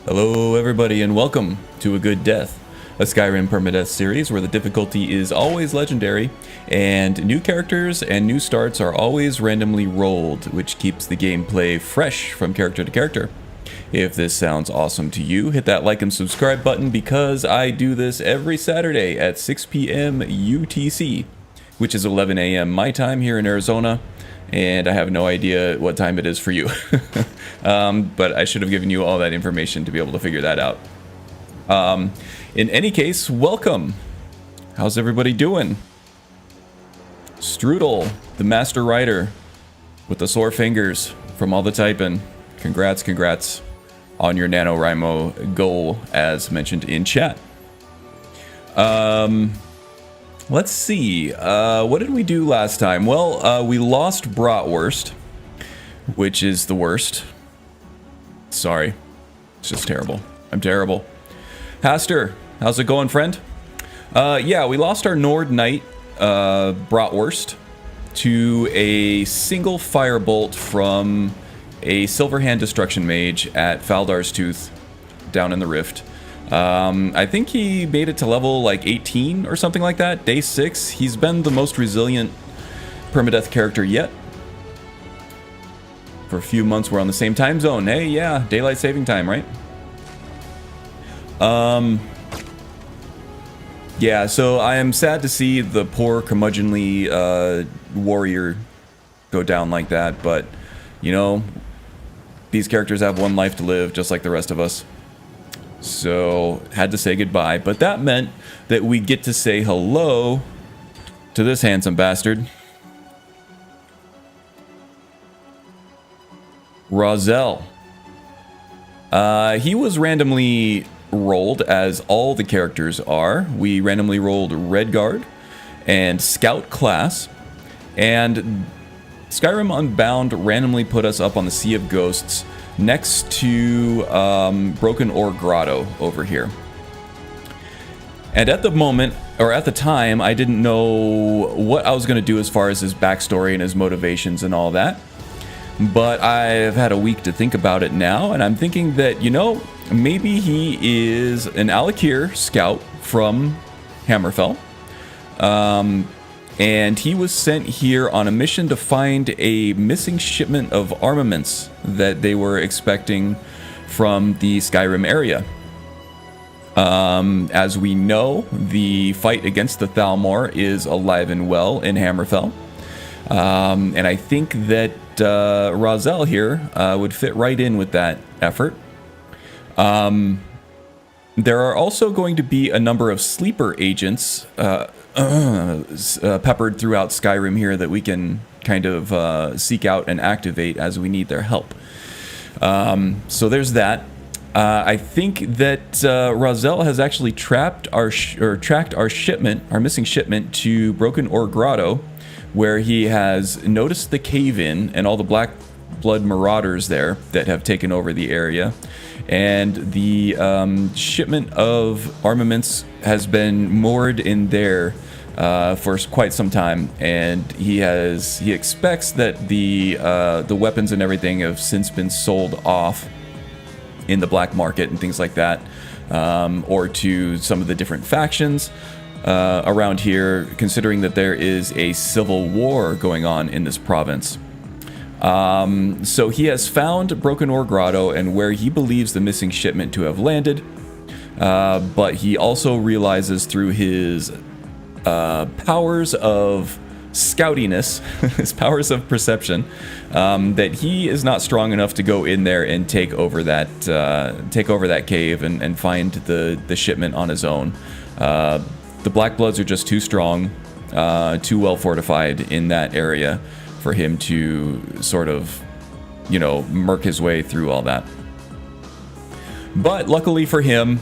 Hello everybody and welcome to A Good Death, a Skyrim Permadeath series where the difficulty is always legendary and new characters and new starts are always randomly rolled, which keeps the gameplay fresh from character to character. If this sounds awesome to you, hit that like and subscribe button because I do this every Saturday at 6 p.m. UTC, which is 11 a.m. my time here in Arizona. And I have no idea what time it is for you. But I should have given you all that information to be able to figure that out. In any case, welcome. How's everybody doing? Strudel, the master writer with the sore fingers from all the typing. Congrats on your NaNoWriMo goal as mentioned in chat. Let's see, what did we do last time? Well, we lost Bratwurst, which is the worst. Sorry, it's just terrible. I'm terrible. Haster, how's it going, friend? Yeah, we lost our Nord Knight, Bratwurst, to a single firebolt from a Silverhand Destruction Mage at Faldar's Tooth down in the Rift. I think he made it to level like 18 or something like that, day 6. He's been the most resilient permadeath character yet. For a few months we're on the same time zone. Hey, yeah, daylight saving time, right? Yeah, so I am sad to see the poor curmudgeonly warrior go down like that, but you know, these characters have one life to live just like the rest of us. So, had to say goodbye, but that meant that we get to say hello to this handsome bastard. Rozelle. He was randomly rolled, as all the characters are. We randomly rolled Redguard and Scout class, and Skyrim Unbound randomly put us up on the Sea of Ghosts next to Broken Ore Grotto over here. And at the moment, or at the time, I didn't know what I was going to do as far as his backstory and his motivations and all that. But I've had a week to think about it now, and I'm thinking that, you know, maybe he is an Alakir scout from Hammerfell. And he was sent here on a mission to find a missing shipment of armaments that they were expecting from the Skyrim area. As we know, the fight against the Thalmor is alive and well in Hammerfell. And I think that Rozelle here would fit right in with that effort. There are also going to be a number of sleeper agents peppered throughout Skyrim here that we can kind of seek out and activate as we need their help. So there's that. I think that Rozelle has actually tracked our shipment, our missing shipment, to Broken Ore Grotto, where he has noticed the cave-in and all the black blood marauders there that have taken over the area. And the shipment of armaments has been moored in there for quite some time, and he expects that the weapons and everything have since been sold off in the black market and things like that, or to some of the different factions around here, considering that there is a civil war going on in this province. So he has found Broken Ore Grotto and where he believes the missing shipment to have landed, but he also realizes through his powers of scoutiness, his powers of perception, that he is not strong enough to go in there and take over that cave and find the shipment on his own. The Black Bloods are just too strong, too well fortified in that area for him to sort of, you know, murk his way through all that. But luckily for him,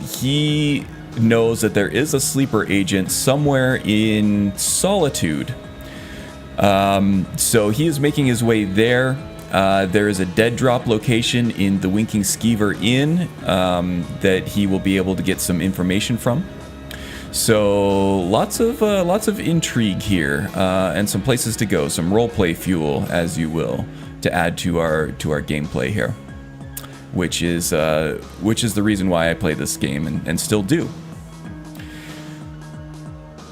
he knows that there is a sleeper agent somewhere in Solitude. So he is making his way there. There is a dead drop location in the Winking Skeever Inn that he will be able to get some information from. So lots of intrigue here, and some places to go, some roleplay fuel, as you will, to add to our gameplay here. which is the reason why I play this game and still do.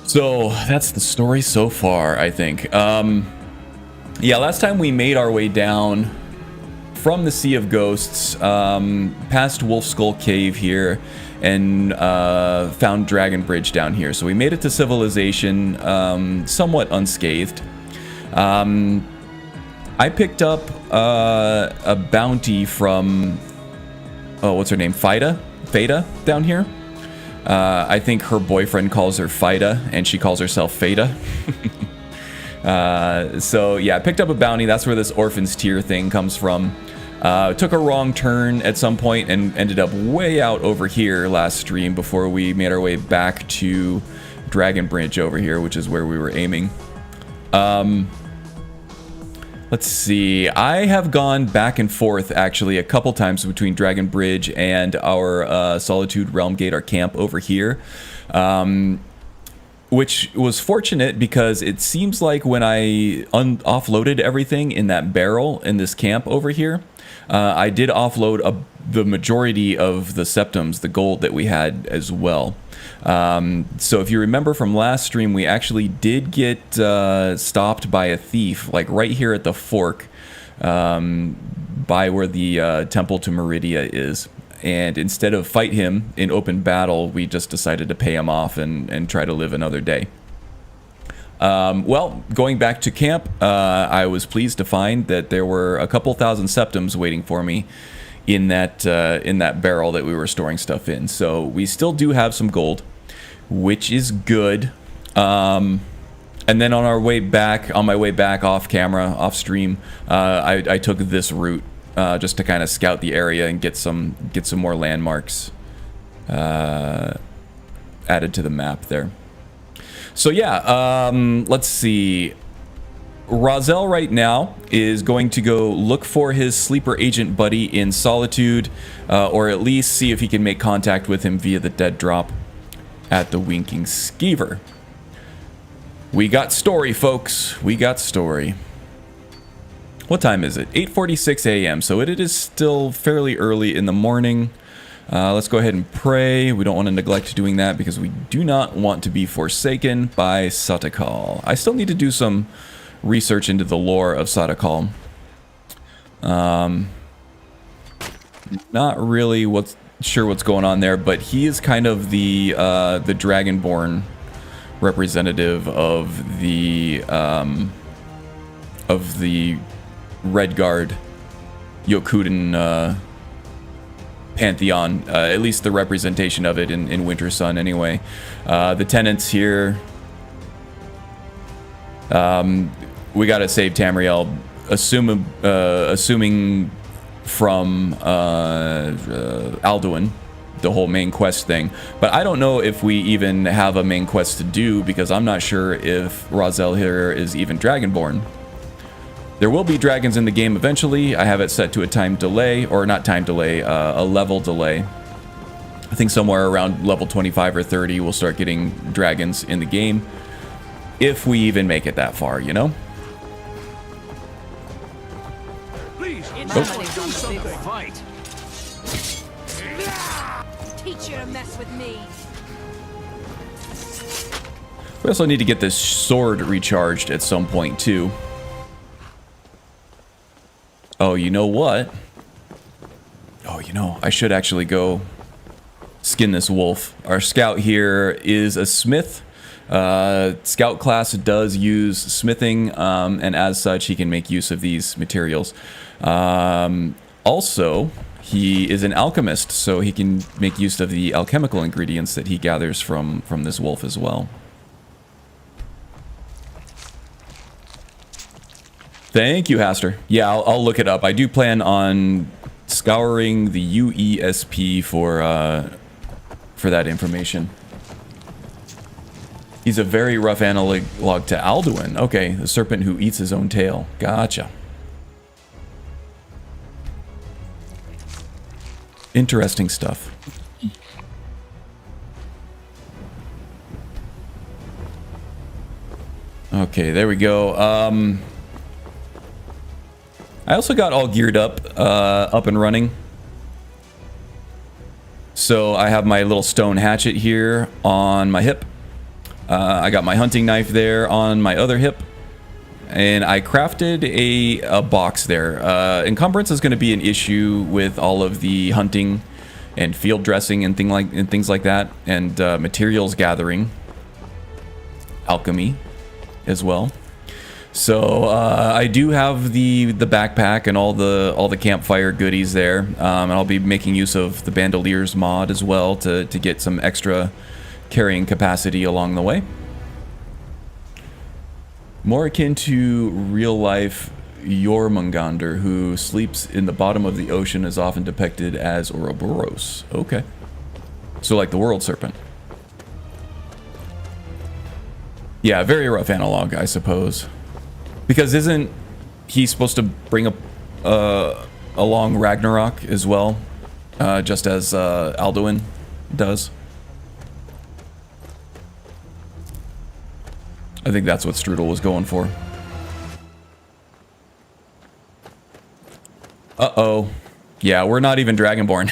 So that's the story so far, I think. Yeah, last time we made our way down from the Sea of Ghosts, past Wolf Skull Cave here, and found Dragon Bridge down here. So we made it to civilization, somewhat unscathed. I picked up a bounty from, oh, what's her name? Fada down here. I think her boyfriend calls her Fida, and she calls herself Fada. So yeah, I picked up a bounty. That's where this Orphan's Tear thing comes from. Took a wrong turn at some point and ended up way out over here last stream before we made our way back to Dragon Bridge over here, which is where we were aiming. Let's see. I have gone back and forth actually a couple times between Dragon Bridge and our Solitude Realm Gate, our camp over here. Which was fortunate because it seems like when I offloaded everything in that barrel in this camp over here, I did offload the majority of the septums, the gold that we had as well. So if you remember from last stream, we actually did get stopped by a thief, like right here at the fork, by where the Temple to Meridia is. And instead of fight him in open battle, we just decided to pay him off and try to live another day. Well, going back to camp, I was pleased to find that there were a couple thousand septums waiting for me in that barrel that we were storing stuff in. So we still do have some gold, which is good. And then on my way back off camera, off stream, I took this route. Just to kind of scout the area and get some more landmarks added to the map there. So yeah, let's see. Rahzel right now is going to go look for his sleeper agent buddy in Solitude, or at least see if he can make contact with him via the dead drop at the Winking Skeever. We got story, folks. We got story. What time is it? 8:46 a.m. So it is still fairly early in the morning. Let's go ahead and pray. We don't want to neglect doing that because we do not want to be forsaken by Satakal. I still need to do some research into the lore of Satakal. Not really sure what's going on there, but he is kind of the Dragonborn representative of the Redguard Yokuden pantheon, at least the representation of it in Wintersun anyway. The tenants here, we gotta save Tamriel, assuming from Alduin, the whole main quest thing. But I don't know if we even have a main quest to do because I'm not sure if Rahzel here is even Dragonborn. There will be dragons in the game eventually. I have it set to a time delay, or not time delay, a level delay. I think somewhere around level 25 or 30 we'll start getting dragons in the game. If we even make it that far, you know? Please, fight. Teach you to mess with me. We also need to get this sword recharged at some point too. Oh, you know what? Oh, you know, I should actually go skin this wolf. Our scout here is a smith. Scout class does use smithing, and as such, he can make use of these materials. Also, he is an alchemist, so he can make use of the alchemical ingredients that he gathers from this wolf as well. Thank you, Haster. Yeah, I'll look it up. I do plan on scouring the UESP for that information. He's a very rough analog to Alduin. Okay, the serpent who eats his own tail. Gotcha. Interesting stuff. Okay, there we go. I also got all geared up and running So I have my little stone hatchet here on my hip. I got my hunting knife there on my other hip. And I crafted a box there. Encumbrance is going to be an issue with all of the hunting and field dressing and things like that. And materials gathering. Alchemy as well. So I do have the backpack and all the campfire goodies there, and I'll be making use of the bandoliers mod as well to get some extra carrying capacity along the way. More akin to real life Jormungandr, who sleeps in the bottom of the ocean, is often depicted as Ouroboros. Okay, so like the world serpent. Yeah, very rough analog, I suppose. Because isn't he supposed to bring up along Ragnarok as well, just as Alduin does? I think that's what Strudel was going for. Uh-oh. Yeah, we're not even Dragonborn.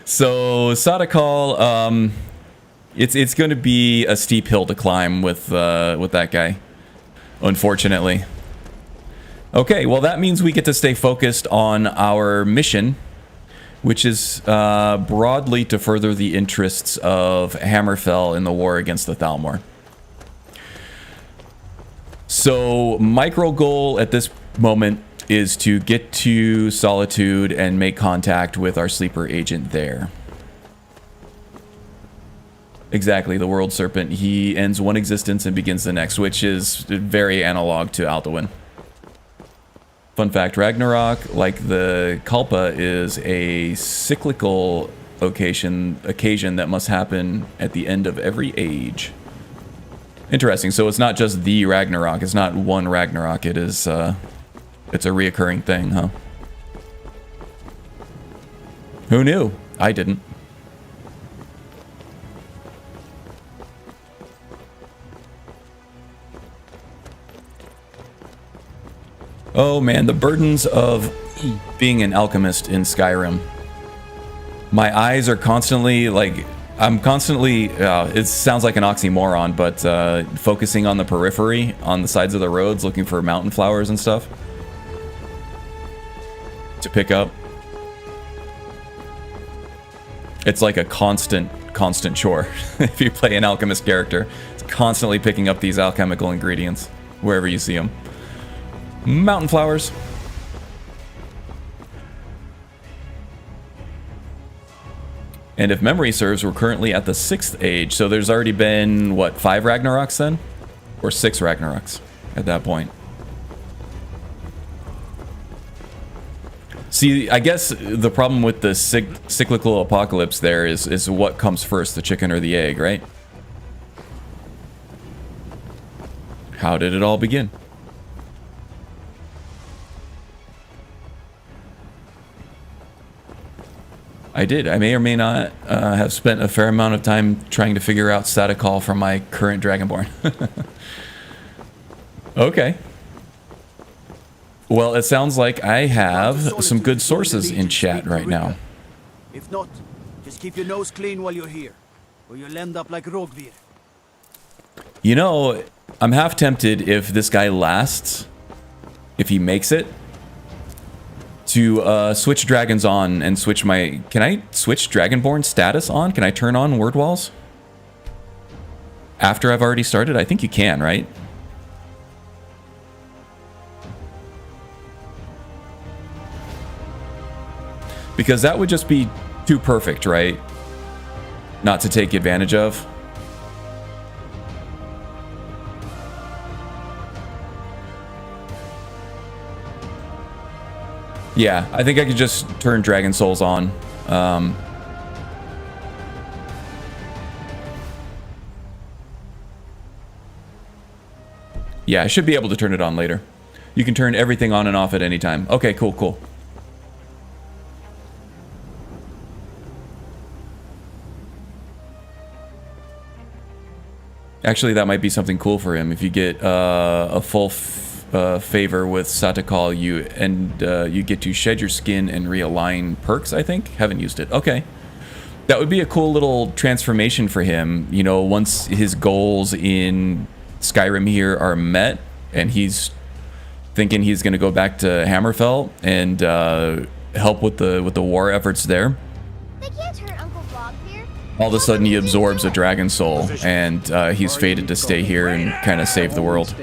So, Sadakal, it's going to be a steep hill to climb with that guy. Unfortunately. Okay, well that means we get to stay focused on our mission, which is broadly to further the interests of Hammerfell in the war against the Thalmor. So, micro goal at this moment is to get to Solitude and make contact with our sleeper agent there. Exactly, the World Serpent. He ends one existence and begins the next, which is very analog to Alduin. Fun fact, Ragnarok, like the Kalpa, is a cyclical occasion that must happen at the end of every age. Interesting, so it's not just the Ragnarok, it's not one Ragnarok, it is, it's a reoccurring thing, huh? Who knew? I didn't. Oh man, the burdens of being an alchemist in Skyrim. My eyes are constantly, like, I'm constantly, it sounds like an oxymoron, but focusing on the periphery, on the sides of the roads, looking for mountain flowers and stuff to pick up. It's like a constant chore. If you play an alchemist character, it's constantly picking up these alchemical ingredients wherever you see them. Mountain flowers. And if memory serves, we're currently at the 6th age. So there's already been, what, 5 Ragnaroks then? Or 6 Ragnaroks at that point. See, I guess the problem with the cyclical apocalypse there is what comes first, the chicken or the egg, right? How did it all begin? I did. I may or may not have spent a fair amount of time trying to figure out Sadakal from my current Dragonborn. Okay. Well, it sounds like I have some good sources in chat right now. If not, just keep your nose clean while you're here, or you'll end up like Rogvir. You know, I'm half tempted if this guy lasts, if he makes it, to switch dragons on and switch my... Can I switch Dragonborn status on? Can I turn on word walls? After I've already started? I think you can, right? Because that would just be too perfect, right? Not to take advantage of. Yeah, I think I could just turn Dragon Souls on. Yeah, I should be able to turn it on later. You can turn everything on and off at any time. Okay, cool, cool. Actually, that might be something cool for him. If you get a full favor with Satakal, you get to shed your skin and realign perks, I think. Haven't used it. Okay. that would be a cool little transformation for him. You know, once his goals in Skyrim here are met, and he's thinking he's going to go back to Hammerfell and help with the war efforts there. They can't hurt Uncle Bob here. All of a sudden, he absorbs a dragon soul, and he's fated to stay here and kind of save the world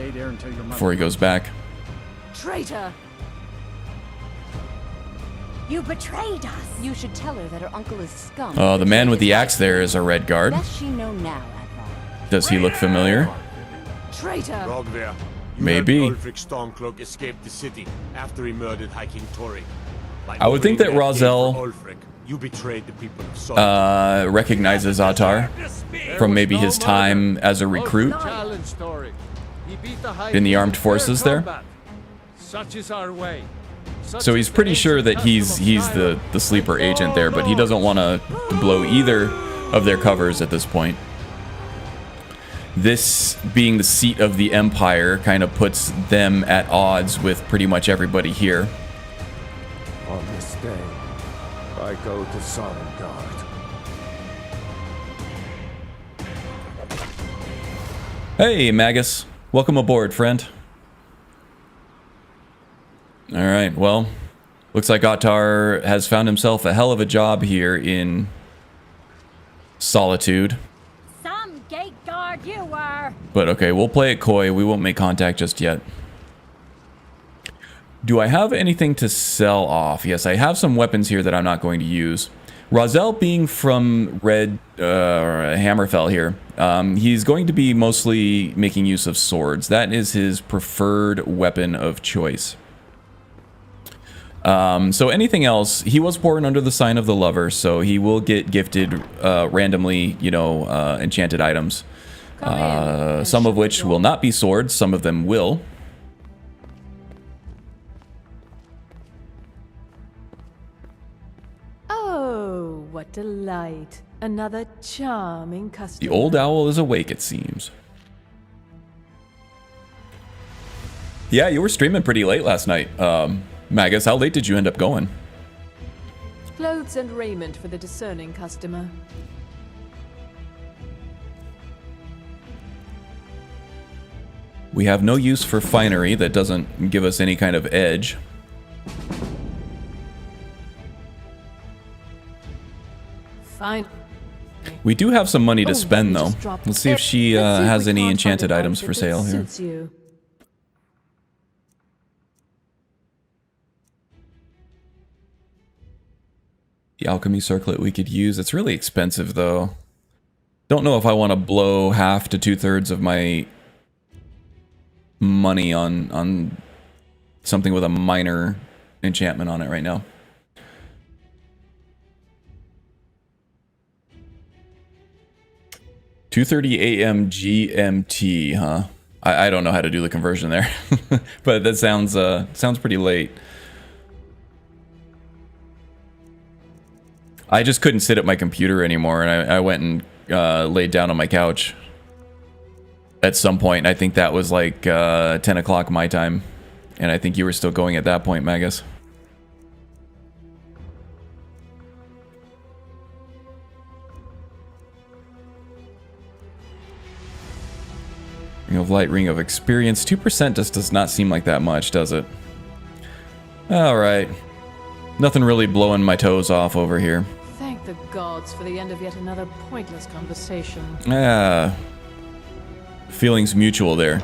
before he goes back. Traitor! You betrayed us. You should tell her that her uncle is scum. The man with the axe there is a Redguard. Best she know now, Advar. Does he look familiar? Traitor! Rogver, you Maybe. heard Ulfric Stormcloak escaped the city after he murdered High King Tori. By I would think that opening gate Roselle for Ulfric, you betrayed the people of Solitude. recognizes Atar from maybe his time as a recruit in the armed forces there. Such is our way. So he's pretty sure that he's the sleeper agent there, but he doesn't want to blow either of their covers at this point. This being the seat of the Empire kind of puts them at odds with pretty much everybody here. On this day, I go to Solitude. Hey, Magus. Welcome aboard, friend. Alright, well, looks like Atar has found himself a hell of a job here in Solitude. Some gate guard you were. But okay, we'll play it coy. We won't make contact just yet. Do I have anything to sell off? Yes, I have some weapons here that I'm not going to use. Roselle being from Hammerfell here, he's going to be mostly making use of swords. That is his preferred weapon of choice. So anything else, he was born under the sign of the lover, so he will get gifted randomly, you know, enchanted items. Some of which will not be swords, some of them will. Oh, what delight. Another charming customer. The old owl is awake, it seems. Yeah, you were streaming pretty late last night. Magus, how late did you end up going? Clothes and raiment for the discerning customer. We have no use for finery that doesn't give us any kind of edge. Fine. We do have some money to Oh, spend, we though. just dropped Let's see if she Let's see if has we any can't enchanted find an items for outfit sale that here. suits you. The alchemy circlet we could use. It's really expensive, though. Don't know if I want to blow half to 2/3 of my money on something with a minor enchantment on it right now. $2:30 a.m. GMT, huh? I don't know how to do the conversion there, but that sounds pretty late. I just couldn't sit at my computer anymore, and I went and laid down on my couch. At some point, I think that was like 10 o'clock my time, and I think you were still going at that point, Magus. Ring of Light, Ring of Experience. 2% just does not seem like that much, does it? Alright. Nothing really blowing my toes off over here. Thank the gods for the end of yet another pointless conversation. Feelings mutual there.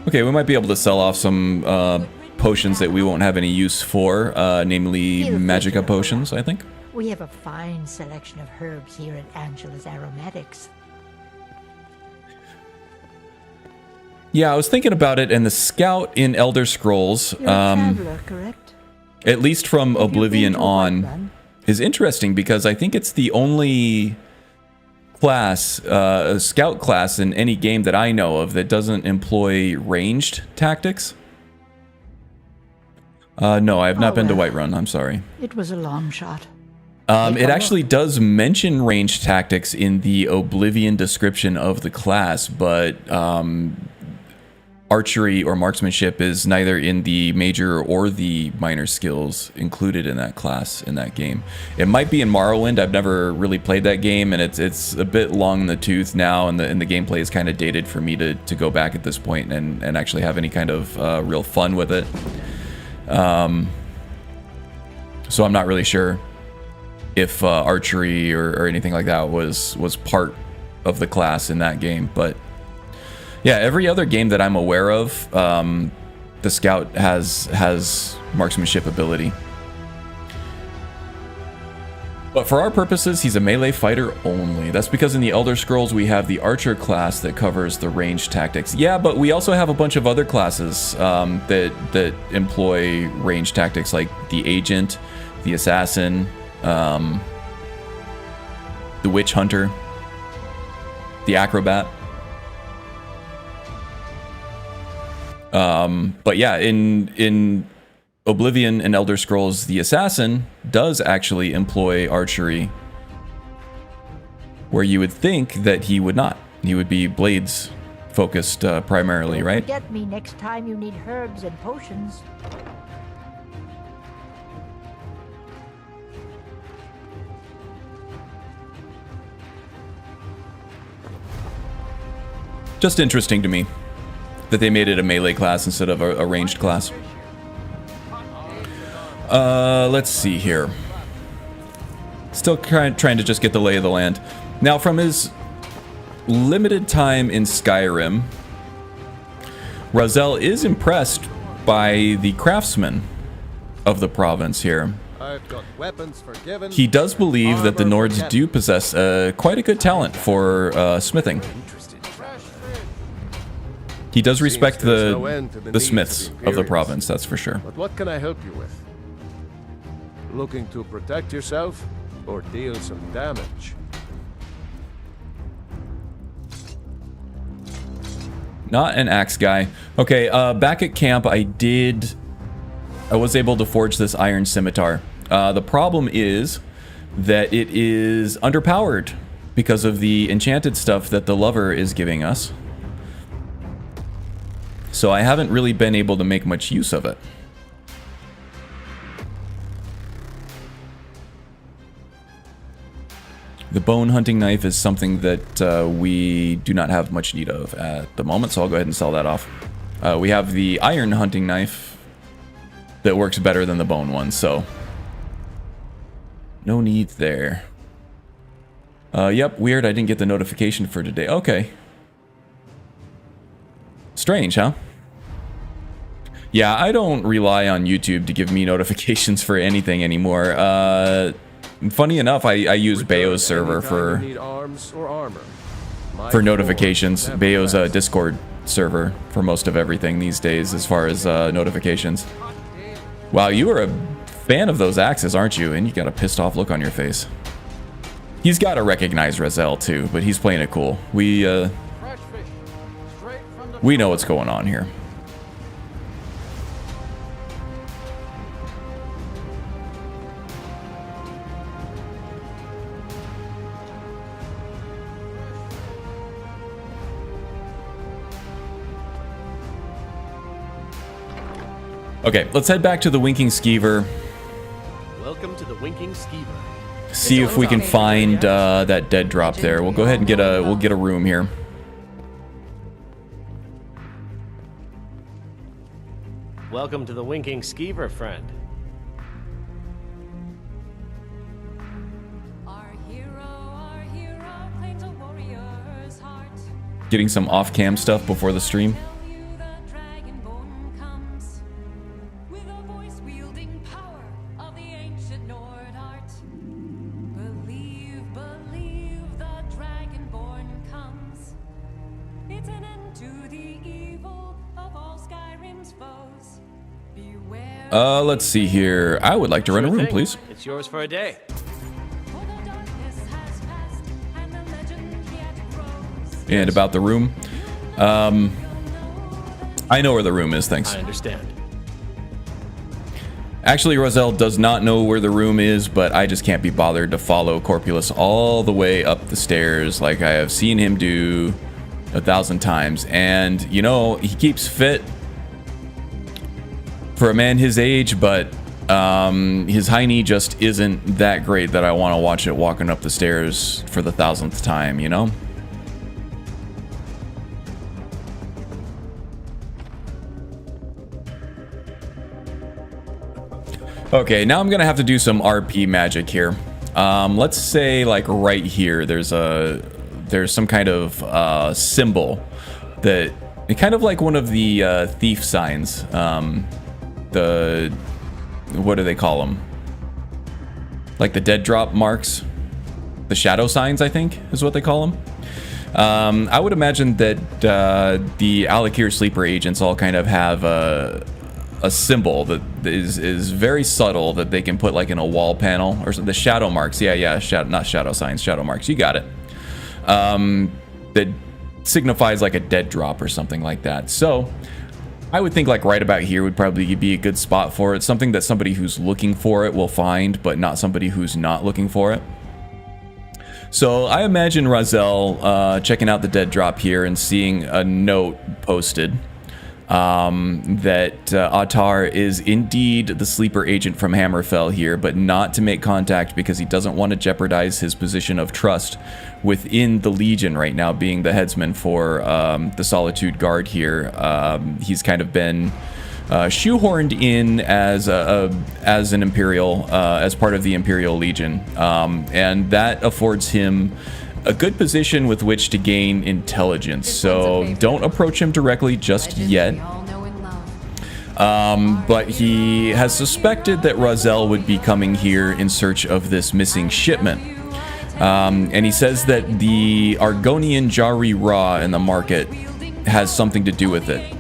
Okay, we might be able to sell off some potions that we won't have any use for, namely Magicka potions, I think. We have a fine selection of herbs here at Angela's Aromatics. Yeah, I was thinking about it, and the scout in Elder Scrolls, You're a traveler, correct? at least from Have you been Oblivion to on, Whiterun? is interesting because I think it's the only class, scout class in any game that I know of that doesn't employ ranged tactics. No, I have not Oh, been to well. Whiterun, I'm sorry. It was a long shot. It actually does mention range tactics in the Oblivion description of the class, but archery or marksmanship is neither in the major or the minor skills included in that class in that game. It might be in Morrowind. I've never really played that game, and it's a bit long in the tooth now, and the gameplay is kind of dated for me to go back at this point and actually have any kind of real fun with it. So I'm not really sure if archery or anything like that was part of the class in that game, but yeah, every other game that I'm aware of, the scout has marksmanship ability. But for our purposes, he's a melee fighter only. That's because in the Elder Scrolls we have the archer class that covers the range tactics. Yeah, but we also have a bunch of other classes that employ range tactics, like the agent, the assassin, the witch hunter, the acrobat. But yeah, in Oblivion and Elder Scrolls, the assassin does actually employ archery, where you would think that he would not. He would be blades focused primarily, right? Don't forget me next time you need herbs and potions. Just interesting to me that they made it a melee class instead of a ranged class. Let's see here. Still trying to just get the lay of the land. Now, from his limited time in Skyrim, Razel is impressed by the craftsmen of the province here. I've got weapons forgiven. He does believe that the Nords do possess quite a good talent for smithing. He does respect the smiths of the province, that's for sure. But what can I help you with? Looking to protect yourself or deal some damage? Not an axe guy. Okay, back at camp, I was able to forge this iron scimitar. The problem is that it is underpowered because of the enchanted stuff that the lover is giving us. So I haven't really been able to make much use of it. The bone hunting knife is something that we do not have much need of at the moment, so I'll go ahead and sell that off. We have the iron hunting knife that works better than the bone one, so no need there. Yep, weird, I didn't get the notification for today. Okay. Strange, huh? Yeah, I don't rely on YouTube to give me notifications for anything anymore. Funny enough, I use Bayo's server for notifications. Bayo's Discord server for most of everything these days as far as notifications. Wow, you are a fan of those axes, aren't you? And you got a pissed off look on your face. He's got to recognize Razel too, but he's playing it cool. We know what's going on here. Okay, let's head back to the Winking Skeever. Welcome to the Winking Skeever. See if we can find that dead drop there. We'll go ahead and get a room here. Welcome to the Winking Skeever, friend. Our hero claims a warrior's heart. Getting some off-cam stuff before the stream. Tell you the dragonborn comes with a voice-wielding power of the ancient Nord art. Believe the dragonborn comes. It's an end to the evil of all Skyrim's foes. Beware. Let's see here. I would like to rent a room, please. It's yours for a day. For the darkness has passed, and the legend yet grows. And about the room. I know where the room is, thanks. I understand. Actually, Roselle does not know where the room is, but I just can't be bothered to follow Corpulus all the way up the stairs like I have seen him do 1,000 times. And, you know, he keeps fit for a man his age, but his high knee just isn't that great that I want to watch it walking up the stairs for the 1,000th time, you know? Okay, now I'm gonna have to do some RP magic here. Let's say like right here, there's some kind of symbol that kind of like one of the thief signs. What do they call them? Like the dead drop marks, the shadow signs, I think is what they call them. I would imagine that the Alakir sleeper agents all kind of have a symbol that is very subtle that they can put like in a wall panel or the shadow marks. Not shadow signs, shadow marks. You got it. That signifies like a dead drop or something like that. So I would think like right about here would probably be a good spot for it. Something that somebody who's looking for it will find, but not somebody who's not looking for it. So I imagine Roselle checking out the dead drop here and seeing a note posted that Autar is indeed the sleeper agent from Hammerfell here, but not to make contact because he doesn't want to jeopardize his position of trust within the Legion right now, being the headsman for the Solitude Guard here. He's kind of been shoehorned in as an Imperial, as part of the Imperial Legion, and that affords him a good position with which to gain intelligence. So don't approach him directly just yet. But he has suspected that Roselle would be coming here in search of this missing shipment. And he says that the Argonian Jari-Ra in the market has something to do with it.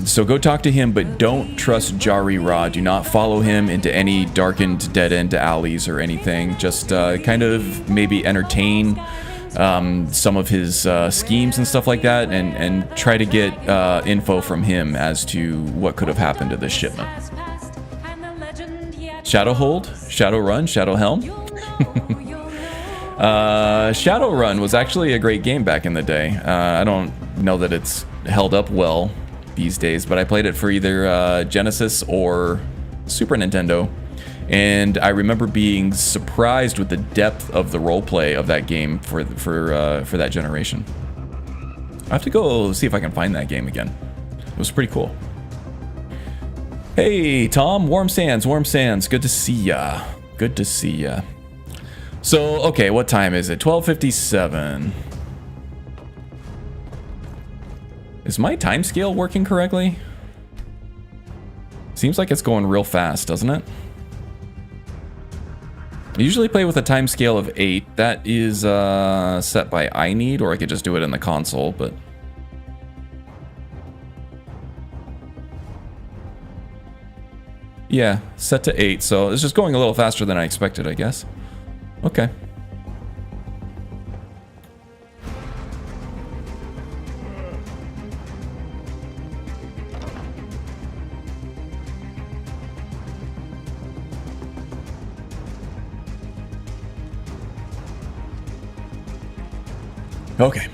So go talk to him, but don't trust Jari-Ra. Do not follow him into any darkened dead-end alleys or anything. Just kind of maybe entertain some of his schemes and stuff like that, and try to get info from him as to what could have happened to this shipment. Shadowhold, Shadowrun, Shadowhelm. Shadowrun was actually a great game back in the day. I don't know that it's held up well these days, but I played it for either Genesis or Super Nintendo, and I remember being surprised with the depth of the roleplay of that game for that generation. I have to go see if I can find that game again. It was pretty cool. Hey Tom, Warm Sands, good to see ya. Good to see ya. So okay, what time is it? 12:57. Is my time scale working correctly? Seems like it's going real fast, doesn't it? I usually play with a time scale of 8. That is set by iNeed, or I could just do it in the console, but... yeah, set to 8, so it's just going a little faster than I expected, I guess. Okay. Okay.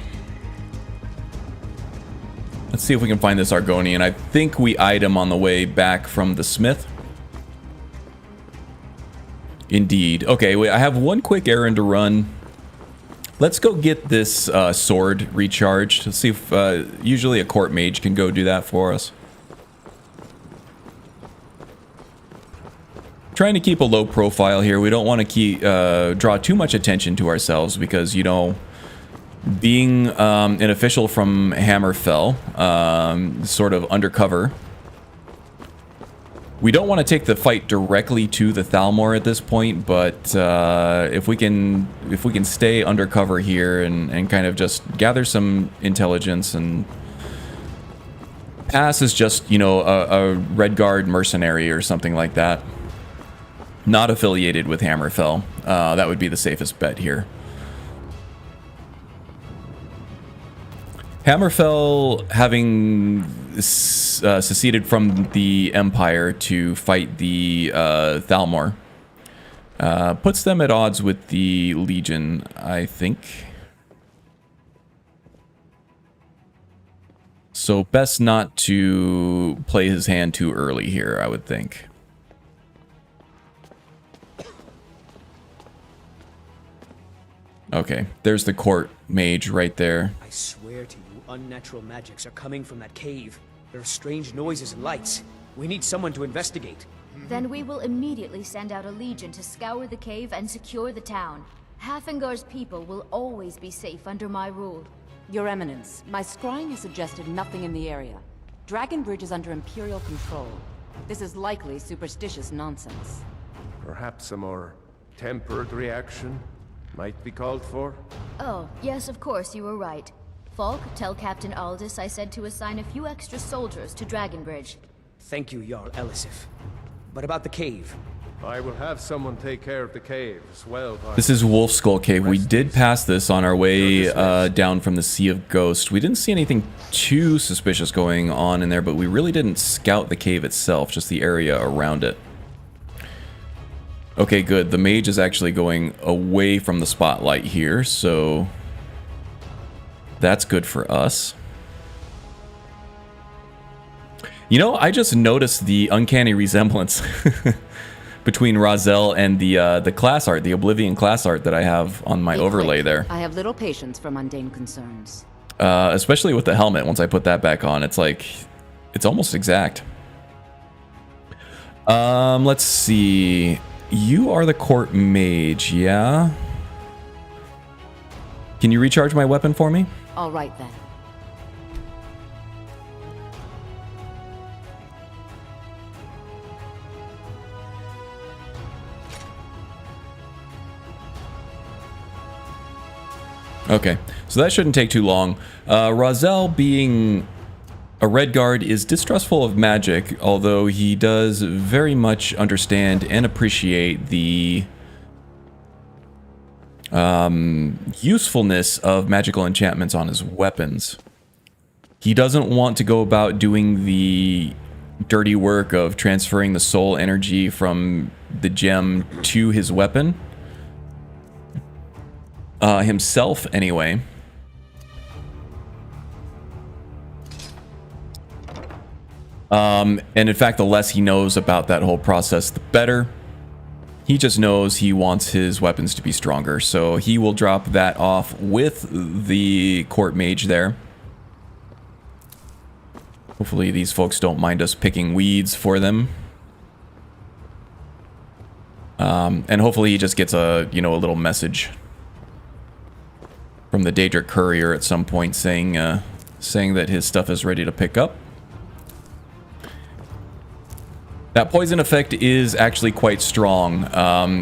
Let's see if we can find this Argonian. I think we eyed him on the way back from the smith. Indeed. Okay, wait, I have one quick errand to run. Let's go get this sword recharged. Let's see if usually a court mage can go do that for us. Trying to keep a low profile here. We don't want to draw too much attention to ourselves because, you know, being an official from Hammerfell, sort of undercover, we don't want to take the fight directly to the Thalmor at this point, but if we can stay undercover here and kind of just gather some intelligence and pass as just, you know, a Redguard mercenary or something like that, not affiliated with Hammerfell, that would be the safest bet here. Hammerfell, having seceded from the Empire to fight the Thalmor, puts them at odds with the Legion, I think. So best not to play his hand too early here, I would think. Okay, there's the court mage right there. I swear to you, unnatural magics are coming from that cave. There are strange noises and lights. We need someone to investigate. Then we will immediately send out a legion to scour the cave and secure the town. Hafengar's people will always be safe under my rule. Your Eminence, my scrying has suggested nothing in the area. Dragonbridge is under Imperial control. This is likely superstitious nonsense. Perhaps a more tempered reaction might be called for? Oh, yes, of course, you were right. Falk, tell Captain Aldous I said to assign a few extra soldiers to Dragonbridge. Thank you, Jarl Elisif. But about the cave? I will have someone take care of the cave as well. This is Wolf Skull Cave. We did pass this on our way down from the Sea of Ghosts. We didn't see anything too suspicious going on in there, but we really didn't scout the cave itself, just the area around it. Okay, good. The mage is actually going away from the spotlight here, so that's good for us. You know, I just noticed the uncanny resemblance between Razel and the class art, the Oblivion class art that I have on my overlay there. I have little patience for mundane concerns. Especially with the helmet. Once I put that back on, it's like, it's almost exact. Let's see. You are the court mage, yeah? Can you recharge my weapon for me? All right, then. Okay, so that shouldn't take too long. Razel, being a Redguard, is distrustful of magic, although he does very much understand and appreciate the usefulness of magical enchantments on his weapons. He doesn't want to go about doing the dirty work of transferring the soul energy from the gem to his weapon. Himself, anyway. And in fact, the less he knows about that whole process, the better. He just knows he wants his weapons to be stronger, so he will drop that off with the court mage there. Hopefully these folks don't mind us picking weeds for them. And hopefully he just gets a, you know, a little message from the Daedric courier at some point saying that his stuff is ready to pick up. That poison effect is actually quite strong.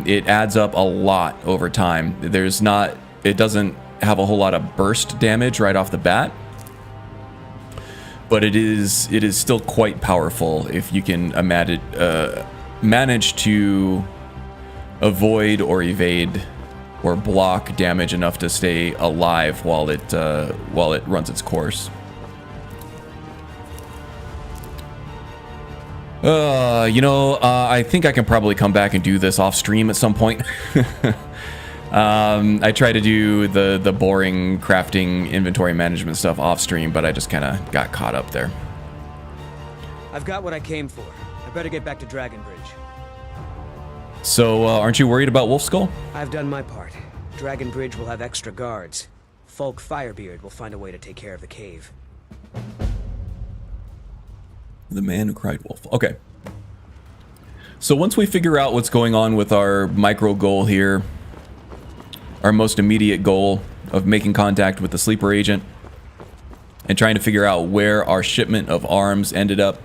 It adds up a lot over time. It doesn't have a whole lot of burst damage right off the bat, but it is still quite powerful if you can manage to avoid or evade or block damage enough to stay alive while it runs its course. I think I can probably come back and do this off stream at some point. I try to do the boring crafting inventory management stuff off stream, but I just kind of got caught up there. I've got what I came for. I better get back to Dragonbridge. So, aren't you worried about Wolfskull? I've done my part. Dragonbridge will have extra guards. Falk Firebeard will find a way to take care of the cave. The man who cried wolf. Okay. So once we figure out what's going on with our micro goal here, our most immediate goal of making contact with the sleeper agent and trying to figure out where our shipment of arms ended up,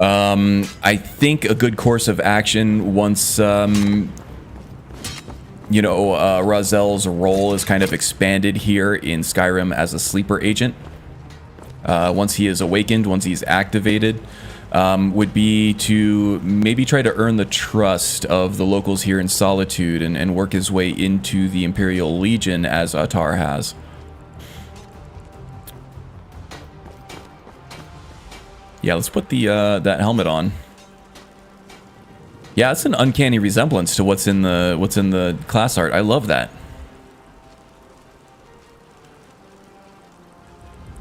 I think a good course of action once, Razel's role is kind of expanded here in Skyrim as a sleeper agent. Once he is awakened, once he's activated, would be to maybe try to earn the trust of the locals here in Solitude and work his way into the Imperial Legion as Atar has. Yeah, let's put the that helmet on. Yeah, it's an uncanny resemblance to what's in the class art. I love that.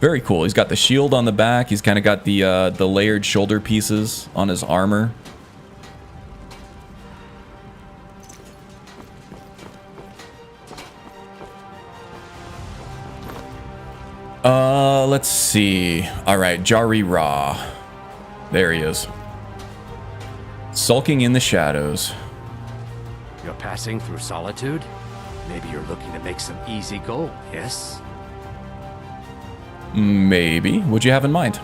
Very cool. He's got the shield on the back. He's kind of got the layered shoulder pieces on his armor. Let's see. All right, Jari-Ra. There he is. Sulking in the shadows. You're passing through Solitude? Maybe you're looking to make some easy gold, yes? Maybe. What'd you have in mind?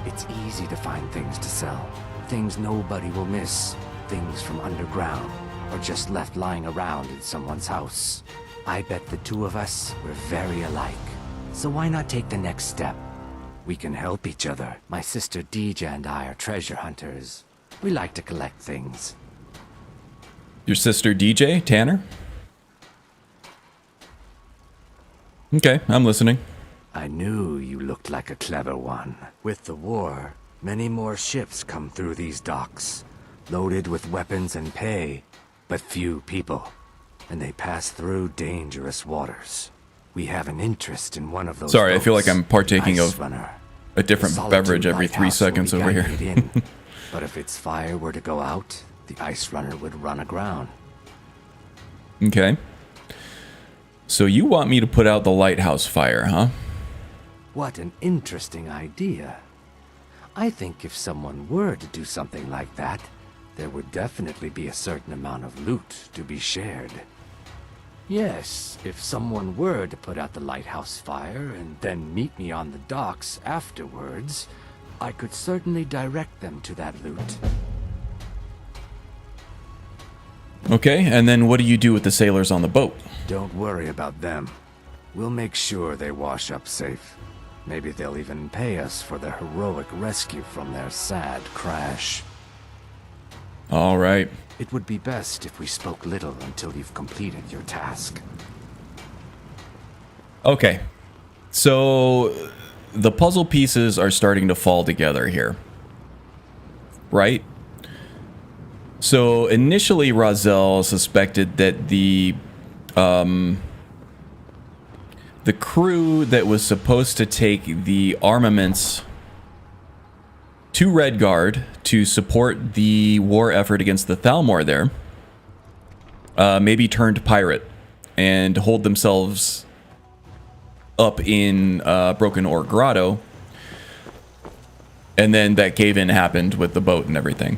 It's easy to find things to sell. Things nobody will miss. Things from underground, or just left lying around in someone's house. I bet the two of us were very alike. So why not take the next step? We can help each other. My sister Deja and I are treasure hunters. We like to collect things. Your sister DJ, Tanner? Okay, I'm listening. I knew you looked like a clever one. With the war, many more ships come through these docks, loaded with weapons and pay, but few people. And they pass through dangerous waters. We have an interest in one of those. Sorry, boats, I feel like I'm partaking of a different beverage every 3 seconds over here. But if its fire were to go out, the ice runner would run aground. Okay. So you want me to put out the lighthouse fire, huh? What an interesting idea. I think if someone were to do something like that, there would definitely be a certain amount of loot to be shared. Yes, if someone were to put out the lighthouse fire and then meet me on the docks afterwards, I could certainly direct them to that loot. Okay, and then what do you do with the sailors on the boat? Don't worry about them. We'll make sure they wash up safe. Maybe they'll even pay us for their heroic rescue from their sad crash. All right. It would be best if we spoke little until you've completed your task. Okay. So the puzzle pieces are starting to fall together here. Right? So initially Razel suspected that the crew that was supposed to take the armaments to Redguard to support the war effort against the Thalmor there maybe turned pirate and holed themselves up in Broken Ore Grotto, and then that cave-in happened with the boat and everything.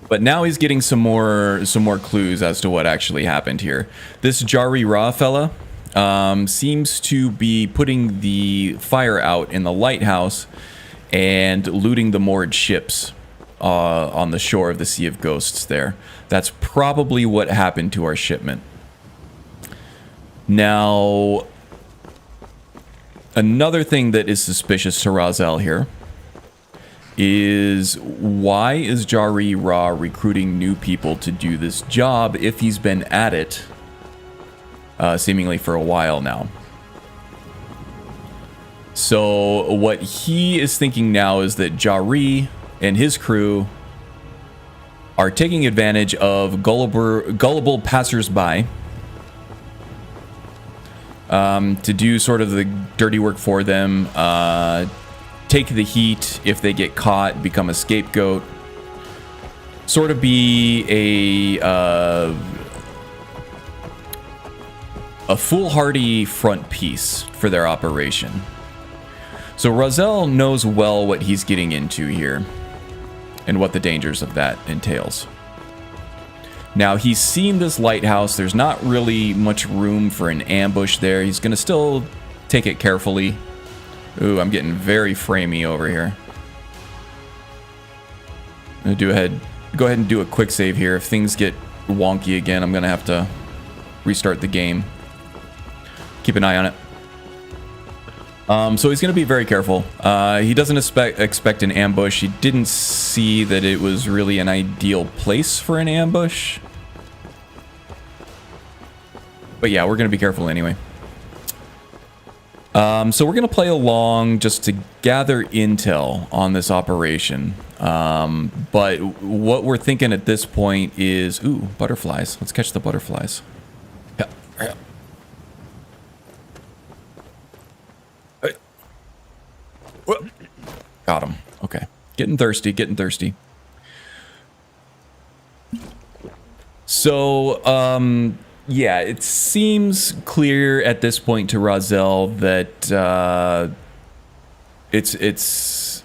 But now he's getting some more clues as to what actually happened here. This Jari-Ra fella seems to be putting the fire out in the lighthouse and looting the moored ships on the shore of the Sea of Ghosts there. That's probably what happened to our shipment. Now, another thing that is suspicious to Razel here is why is Jari-Ra recruiting new people to do this job if he's been at it seemingly for a while now? So what he is thinking now is that Jari and his crew are taking advantage of gullible passersby to do sort of the dirty work for them, take the heat if they get caught, become a scapegoat, sort of be a foolhardy front piece for their operation. So Razel knows well what he's getting into here and what the dangers of that entails. Now, he's seen this lighthouse. There's not really much room for an ambush there. He's going to still take it carefully. Ooh, I'm getting very framey over here. I'm going to go ahead and do a quick save here. If things get wonky again, I'm going to have to restart the game. Keep an eye on it. So he's going to be very careful. He doesn't expect an ambush. He didn't see that it was really an ideal place for an ambush. But yeah, we're going to be careful anyway. So we're going to play along just to gather intel on this operation. But what we're thinking at this point is... Ooh, butterflies. Let's catch the butterflies. Yeah. Got him. Okay. Getting thirsty, getting thirsty. So, yeah, it seems clear at this point to Razel that it's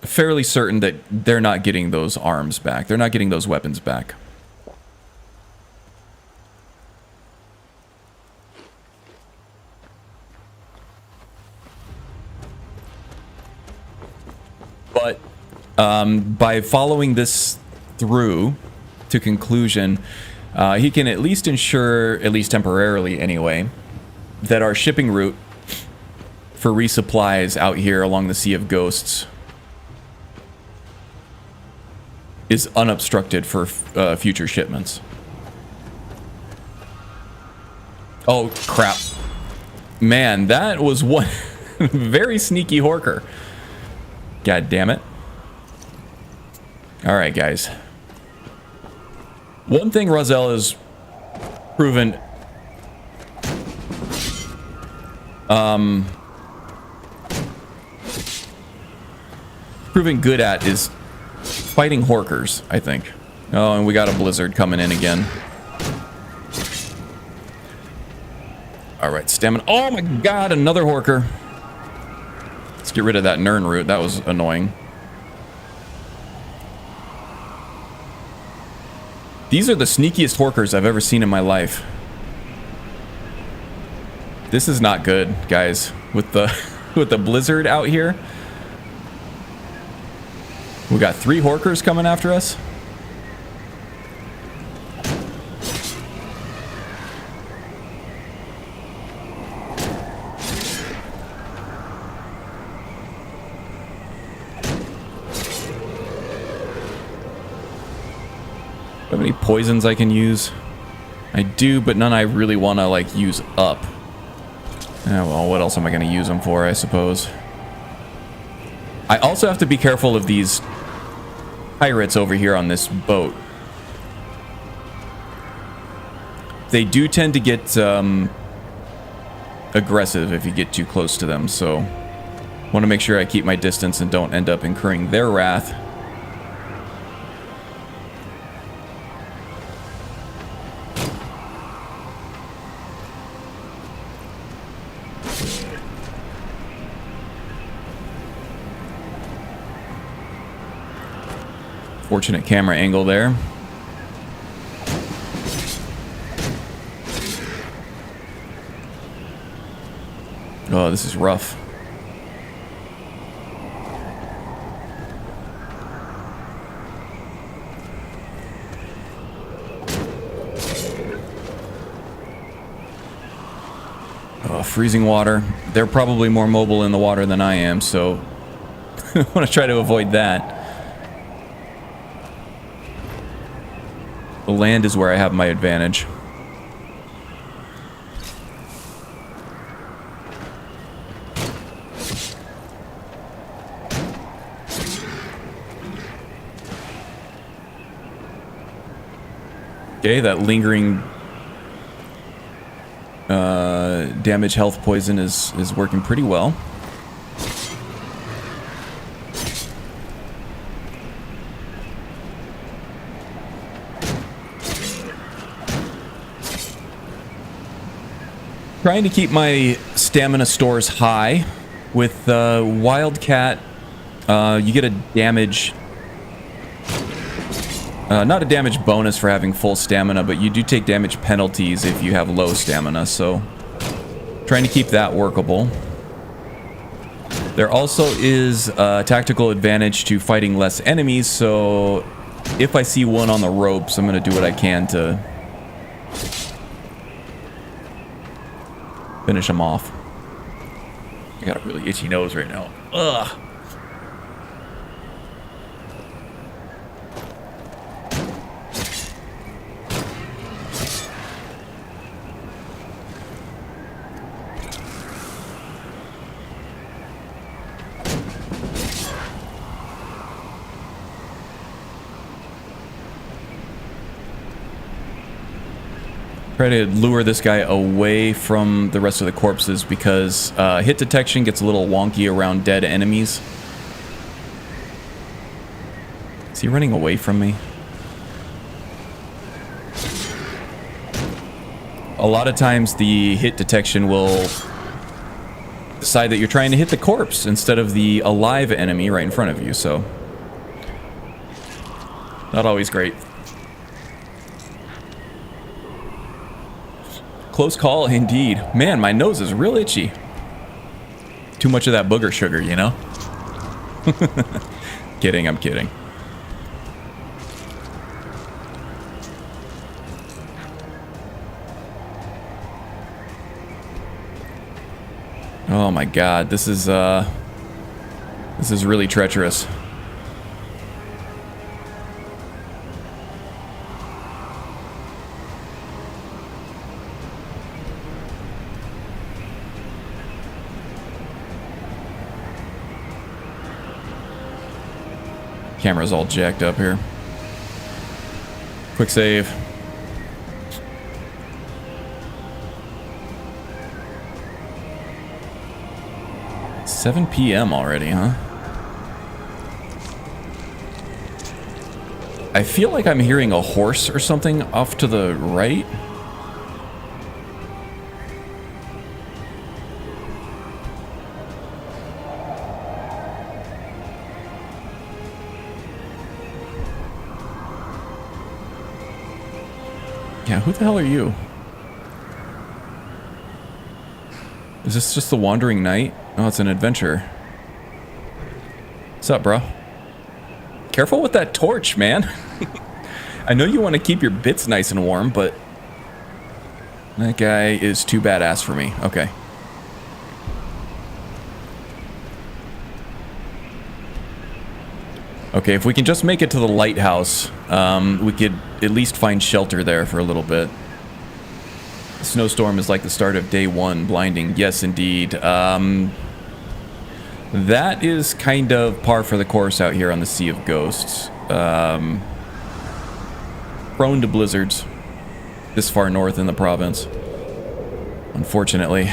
fairly certain that they're not getting those arms back. They're not getting those weapons back. But by following this through to conclusion, he can at least ensure, at least temporarily anyway, that our shipping route for resupplies out here along the Sea of Ghosts is unobstructed for future shipments. Oh, crap. Man, that was one very sneaky Horker. God damn it. Alright, guys. One thing Razel has proven good at is fighting Horkers, I think. Oh, and we got a blizzard coming in again. Alright, stamina. Oh my god, another Horker. Let's get rid of that Nern root. That was annoying. These are the sneakiest Horkers I've ever seen in my life. This is not good, guys. With the with the blizzard out here. We got 3 Horkers coming after us. Do I have any poisons I can use? I do, but none I really want to, like, use up. Oh, well, what else am I going to use them for, I suppose? I also have to be careful of these pirates over here on this boat. They do tend to get aggressive if you get too close to them, so want to make sure I keep my distance and don't end up incurring their wrath. Fortunate camera angle there. Oh, this is rough. Oh, freezing water. They're probably more mobile in the water than I am, so I want to try to avoid that. The land is where I have my advantage. Okay, that lingering damage health poison is working pretty well. Trying to keep my stamina stores high. With Wildcat, you get a damage... not a damage bonus for having full stamina, but you do take damage penalties if you have low stamina, so... Trying to keep that workable. There also is a tactical advantage to fighting less enemies, so... If I see one on the ropes, I'm going to do what I can to... finish him off. I got a really itchy nose right now. Ugh. Try to lure this guy away from the rest of the corpses because hit detection gets a little wonky around dead enemies. Is he running away from me? A lot of times the hit detection will decide that you're trying to hit the corpse instead of the alive enemy right in front of you, so not always great. Close call indeed. Man, my nose is real itchy. Too much of that booger sugar, you know? Kidding, I'm kidding. Oh my god, this is really treacherous. Camera's all jacked up here. Quick save. $7 p.m. already, huh? I feel like I'm hearing a horse or something off to the right. Yeah, who the hell are you? Is this just the Wandering Knight? Oh, it's an adventurer. What's up, bro? Careful with that torch, man. I know you want to keep your bits nice and warm, but that guy is too badass for me. Okay. Okay, if we can just make it to the lighthouse, we could at least find shelter there for a little bit. The snowstorm is like the start of day one, blinding. Yes, indeed. That is kind of par for the course out here on the Sea of Ghosts. Prone to blizzards this far north in the province, unfortunately.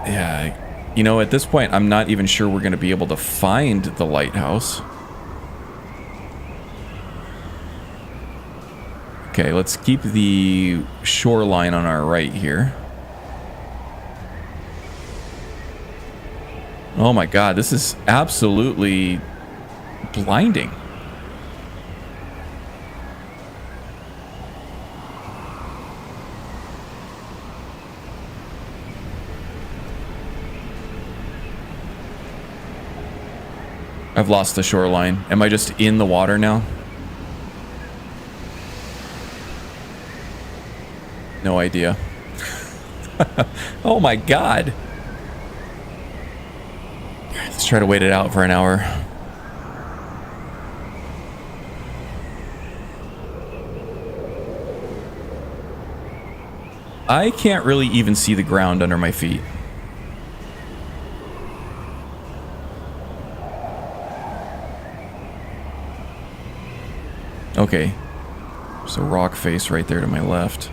Yeah, you know, at this point, I'm not even sure we're going to be able to find the lighthouse. Okay, let's keep the shoreline on our right here. Oh my god, this is absolutely blinding. I've lost the shoreline. Am I just in the water now? No idea. Oh my god. Let's try to wait it out for an hour. I can't really even see the ground under my feet. Okay. There's a rock face right there to my left.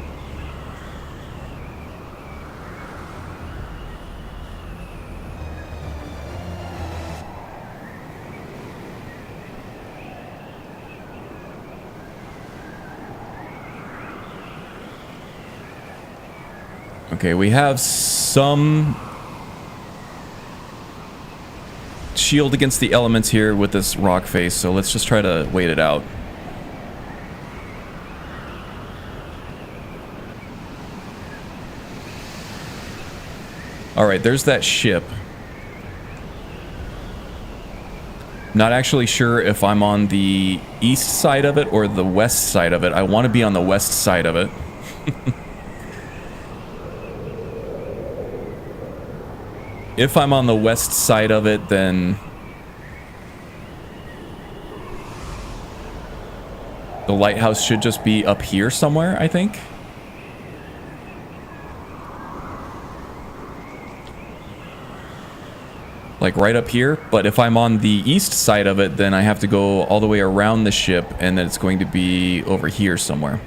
Okay, we have some shield against the elements here with this rock face, so let's just try to wait it out. Alright, there's that ship. Not actually sure if I'm on the east side of it or the west side of it. I want to be on the west side of it. If I'm on the west side of it, then the lighthouse should just be up here somewhere, I think. like right up here. But if I'm on the east side of it, then I have to go all the way around the ship, and then it's going to be over here somewhere.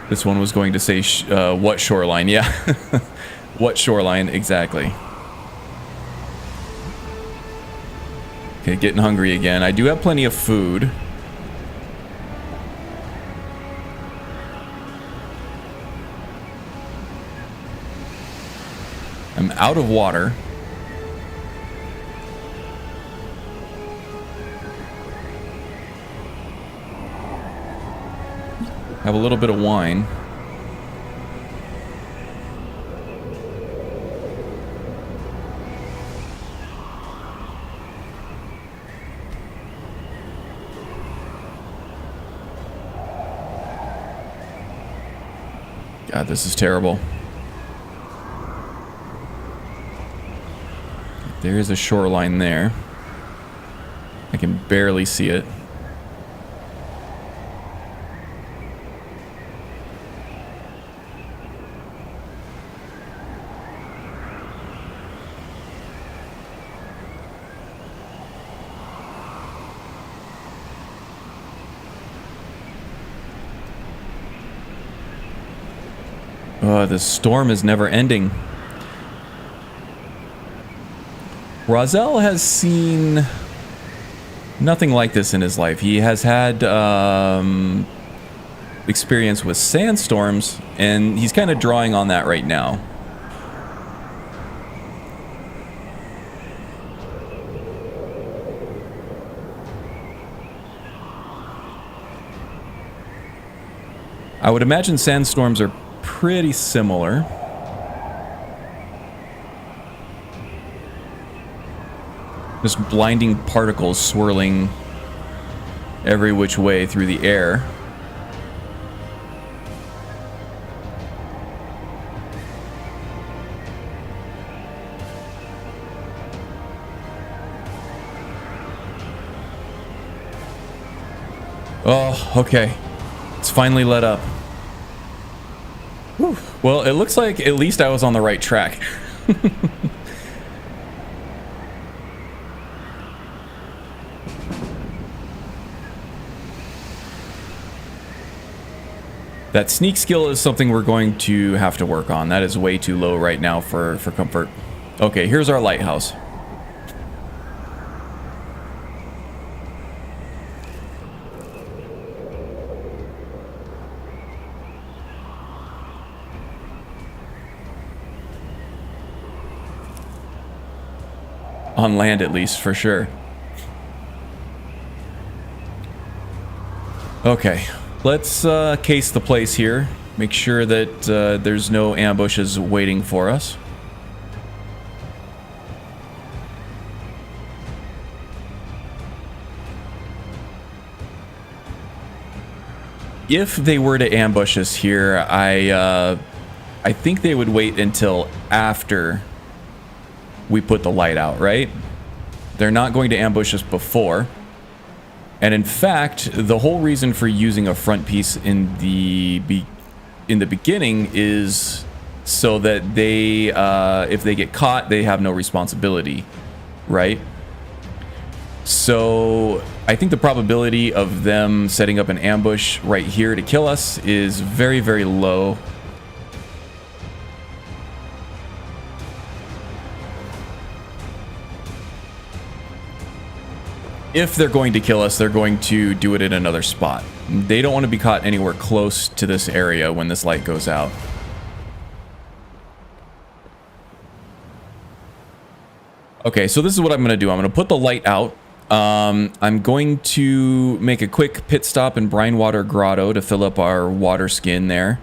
This one was going to say what shoreline? Yeah. What shoreline exactly? Okay, getting hungry again. I do have plenty of food. I'm out of water. Have a little bit of wine. God, this is terrible. There is a shoreline there. I can barely see it. The storm is never ending. Razel has seen nothing like this in his life. He has had experience with sandstorms, and he's kind of drawing on that right now. I would imagine sandstorms are pretty similar. Just blinding particles swirling every which way through the air. Oh, okay. It's finally let up. Whew. Well, it looks like at least I was on the right track. That sneak skill is something we're going to have to work on. That is way too low right now for comfort. Okay, here's our lighthouse. On land, at least, for sure. Okay, let's case the place here. Make sure that there's no ambushes waiting for us. If they were to ambush us here, I think they would wait until after we put the light out, right? They're not going to ambush us before. And in fact, the whole reason for using a front piece in the beginning is so that they, if they get caught, they have no responsibility, right? So I think the probability of them setting up an ambush right here to kill us is very, very low. If they're going to kill us, they're going to do it in another spot. They don't want to be caught anywhere close to this area when this light goes out. Okay, so this is what I'm going to do. I'm going to put the light out. I'm going to make a quick pit stop in Brinewater Grotto to fill up our water skin there.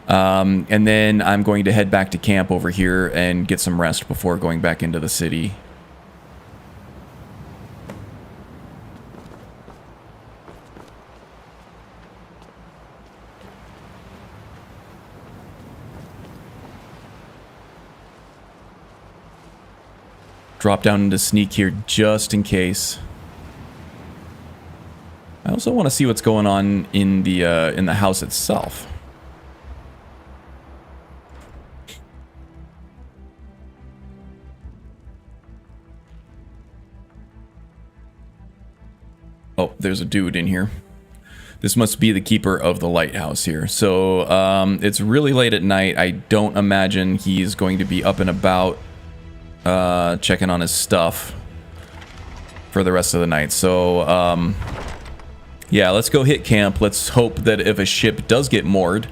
And then I'm going to head back to camp over here and get some rest before going back into the city. Drop down into sneak here just in case. I also want to see what's going on in the house itself. Oh, there's a dude in here. This must be the keeper of the lighthouse here. So it's really late at night. I don't imagine he's going to be up and about checking on his stuff for the rest of the night. So yeah, let's go hit camp. Let's hope that if a ship does get moored,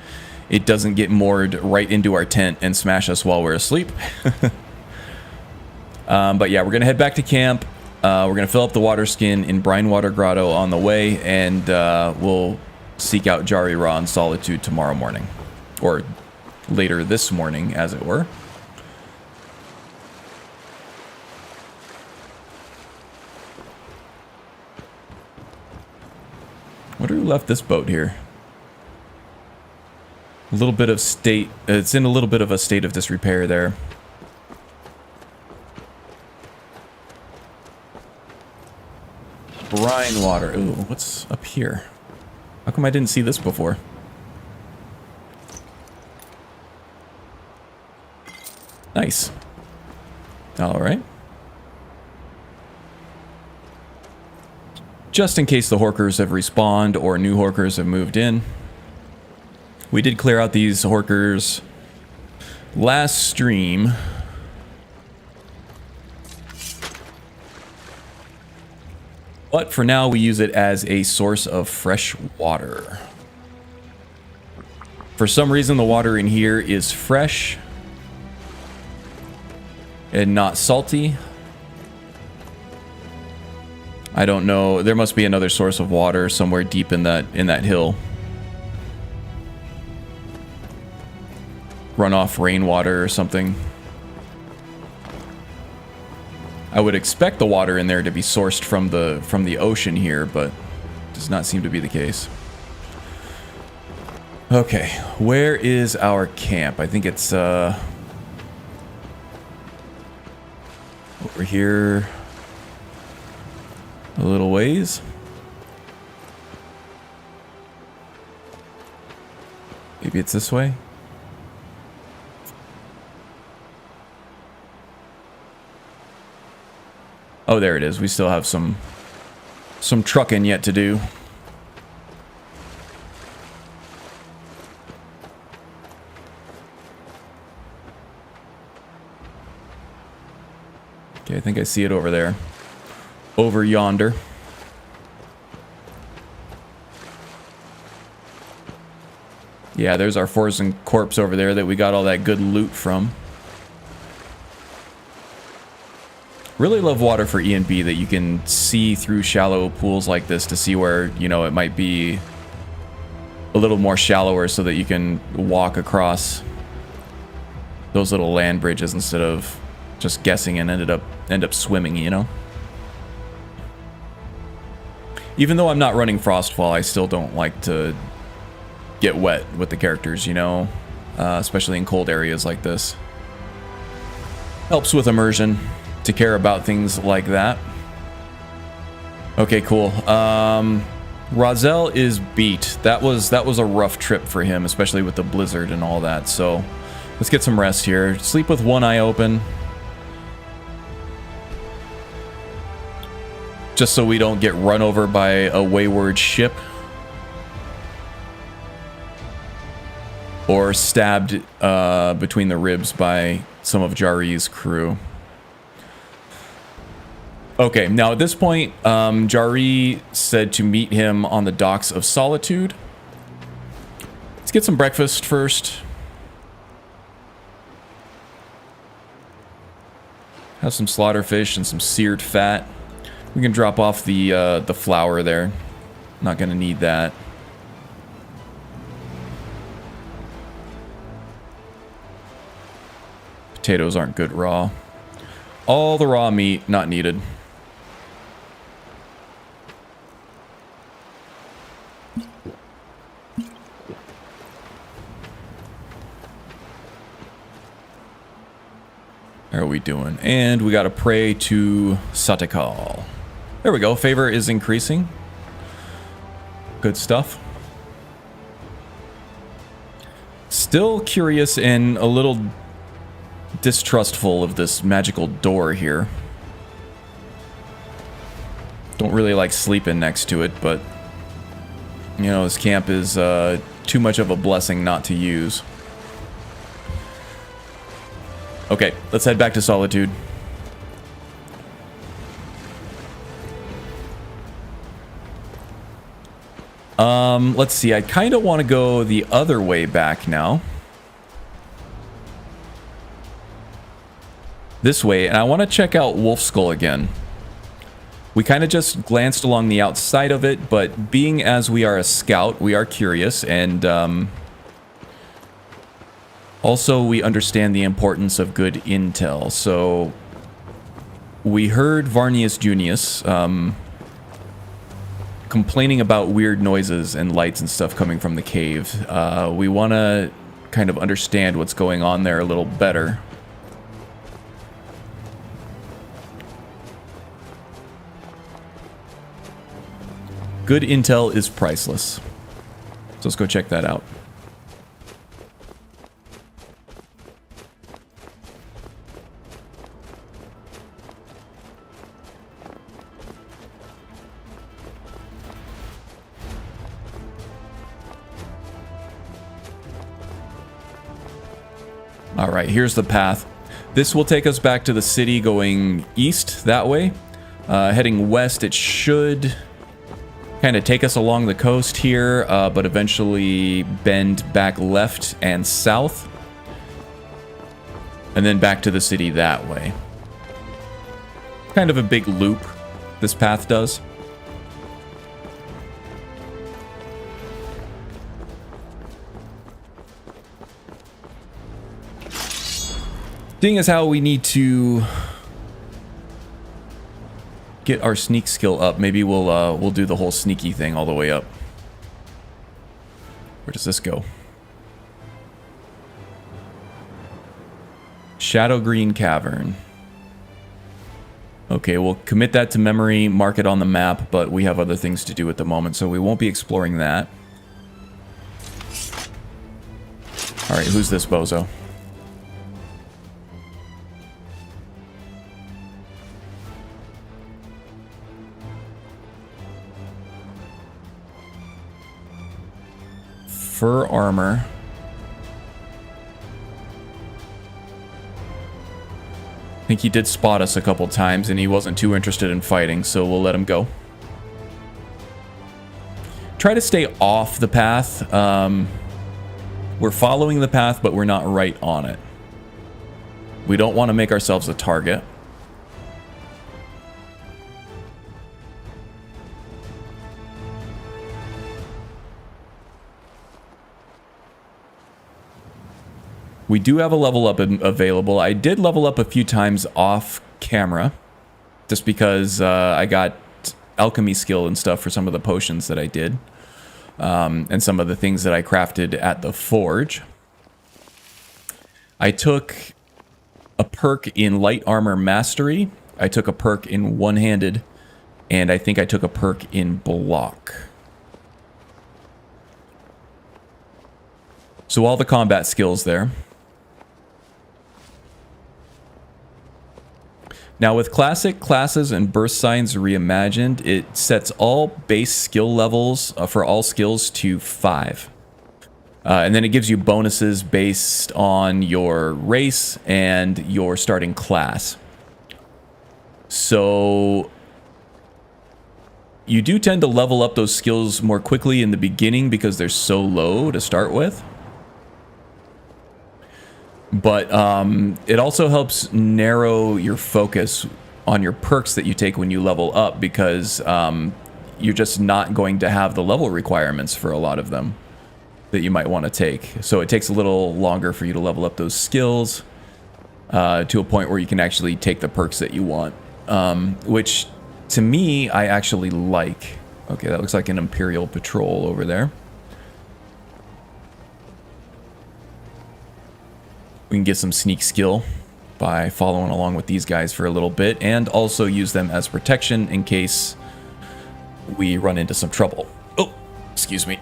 it doesn't get moored right into our tent and smash us while we're asleep. But yeah, we're going to head back to camp. We're going to fill up the water skin in Brinewater Grotto on the way, and we'll seek out Jari-Ra and Solitude tomorrow morning. Or later this morning, as it were. Wonder who left this boat here? A little bit of state... it's in a little bit of a state of disrepair there. Brine water. Ooh, what's up here? How come I didn't see this before? Nice. Alright. Just in case the Horkers have respawned or new Horkers have moved in. We did clear out these Horkers last stream. But for now, we use it as a source of fresh water. For some reason, the water in here is fresh and not salty. I don't know. There must be another source of water somewhere deep in that hill. Runoff rainwater or something. I would expect the water in there to be sourced from the ocean here, but does not seem to be the case. Okay, where is our camp? I think it's over here a little ways. Maybe it's this way. Oh, there it is. We still have some trucking yet to do. Okay, I think I see it over there. Over yonder. Yeah, there's our Forzen corpse over there that we got all that good loot from. Really love water for E&B, that you can see through shallow pools like this to see where, you know, it might be a little more shallower so that you can walk across those little land bridges instead of just guessing and end up swimming, you know? Even though I'm not running Frostfall, I still don't like to get wet with the characters, you know? Especially in cold areas like this. Helps with immersion to care about things like that. Okay, cool. Rahzel is beat. That was a rough trip for him, especially with the blizzard and all that. So let's get some rest here. Sleep with one eye open. Just so we don't get run over by a wayward ship. Or stabbed between the ribs by some of Jari's crew. Okay, now at this point, Jari said to meet him on the docks of Solitude. Let's get some breakfast first. Have some slaughterfish and some seared fat. We can drop off the flour there. Not gonna need that. Potatoes aren't good raw. All the raw meat, not needed. How are we doing? And we gotta pray to Satikal. There we go. Favor is increasing. Good stuff. Still curious and a little distrustful of this magical door here. Don't really like sleeping next to it, but you know, this camp is too much of a blessing not to use. Okay, let's head back to Solitude. Let's see, I kind of want to go the other way back now. This way, and I want to check out Wolf Skull again. We kind of just glanced along the outside of it, but being as we are a scout, we are curious, and also we understand the importance of good intel. So we heard Varnius Junius complaining about weird noises and lights and stuff coming from the cave. We want to kind of understand what's going on there a little better. Good intel is priceless. So let's go check that out. All right, here's the path. This will take us back to the city going east that way. Heading west, it should kind of take us along the coast here, but eventually bend back left and south. And then back to the city that way. Kind of a big loop this path does. Seeing as how we need to get our sneak skill up, maybe we'll do the whole sneaky thing all the way up. Where does this go? Shadow Green Cavern. Okay, we'll commit that to memory, mark it on the map, but we have other things to do at the moment, so we won't be exploring that. Alright, who's this bozo? Fur armor. I think he did spot us a couple times and he wasn't too interested in fighting, so we'll let him go. Try to stay off the path. We're following the path, but we're not right on it. We don't want to make ourselves a target. We do have a level up available. I did level up a few times off camera, just because I got alchemy skill and stuff for some of the potions that I did, and some of the things that I crafted at the forge. I took a perk in light armor mastery. I took a perk in one-handed, and I think I took a perk in block. So all the combat skills there. Now with classic classes and burst signs reimagined, it sets all base skill levels for all skills to 5. And then it gives you bonuses based on your race and your starting class. So you do tend to level up those skills more quickly in the beginning because they're so low to start with. But it also helps narrow your focus on your perks that you take when you level up, because you're just not going to have the level requirements for a lot of them that you might want to take. So it takes a little longer for you to level up those skills to a point where you can actually take the perks that you want, which to me I actually like. Okay, that looks like an Imperial patrol over there. We can get some sneak skill by following along with these guys for a little bit, and also use them as protection in case we run into some trouble. Oh, excuse me.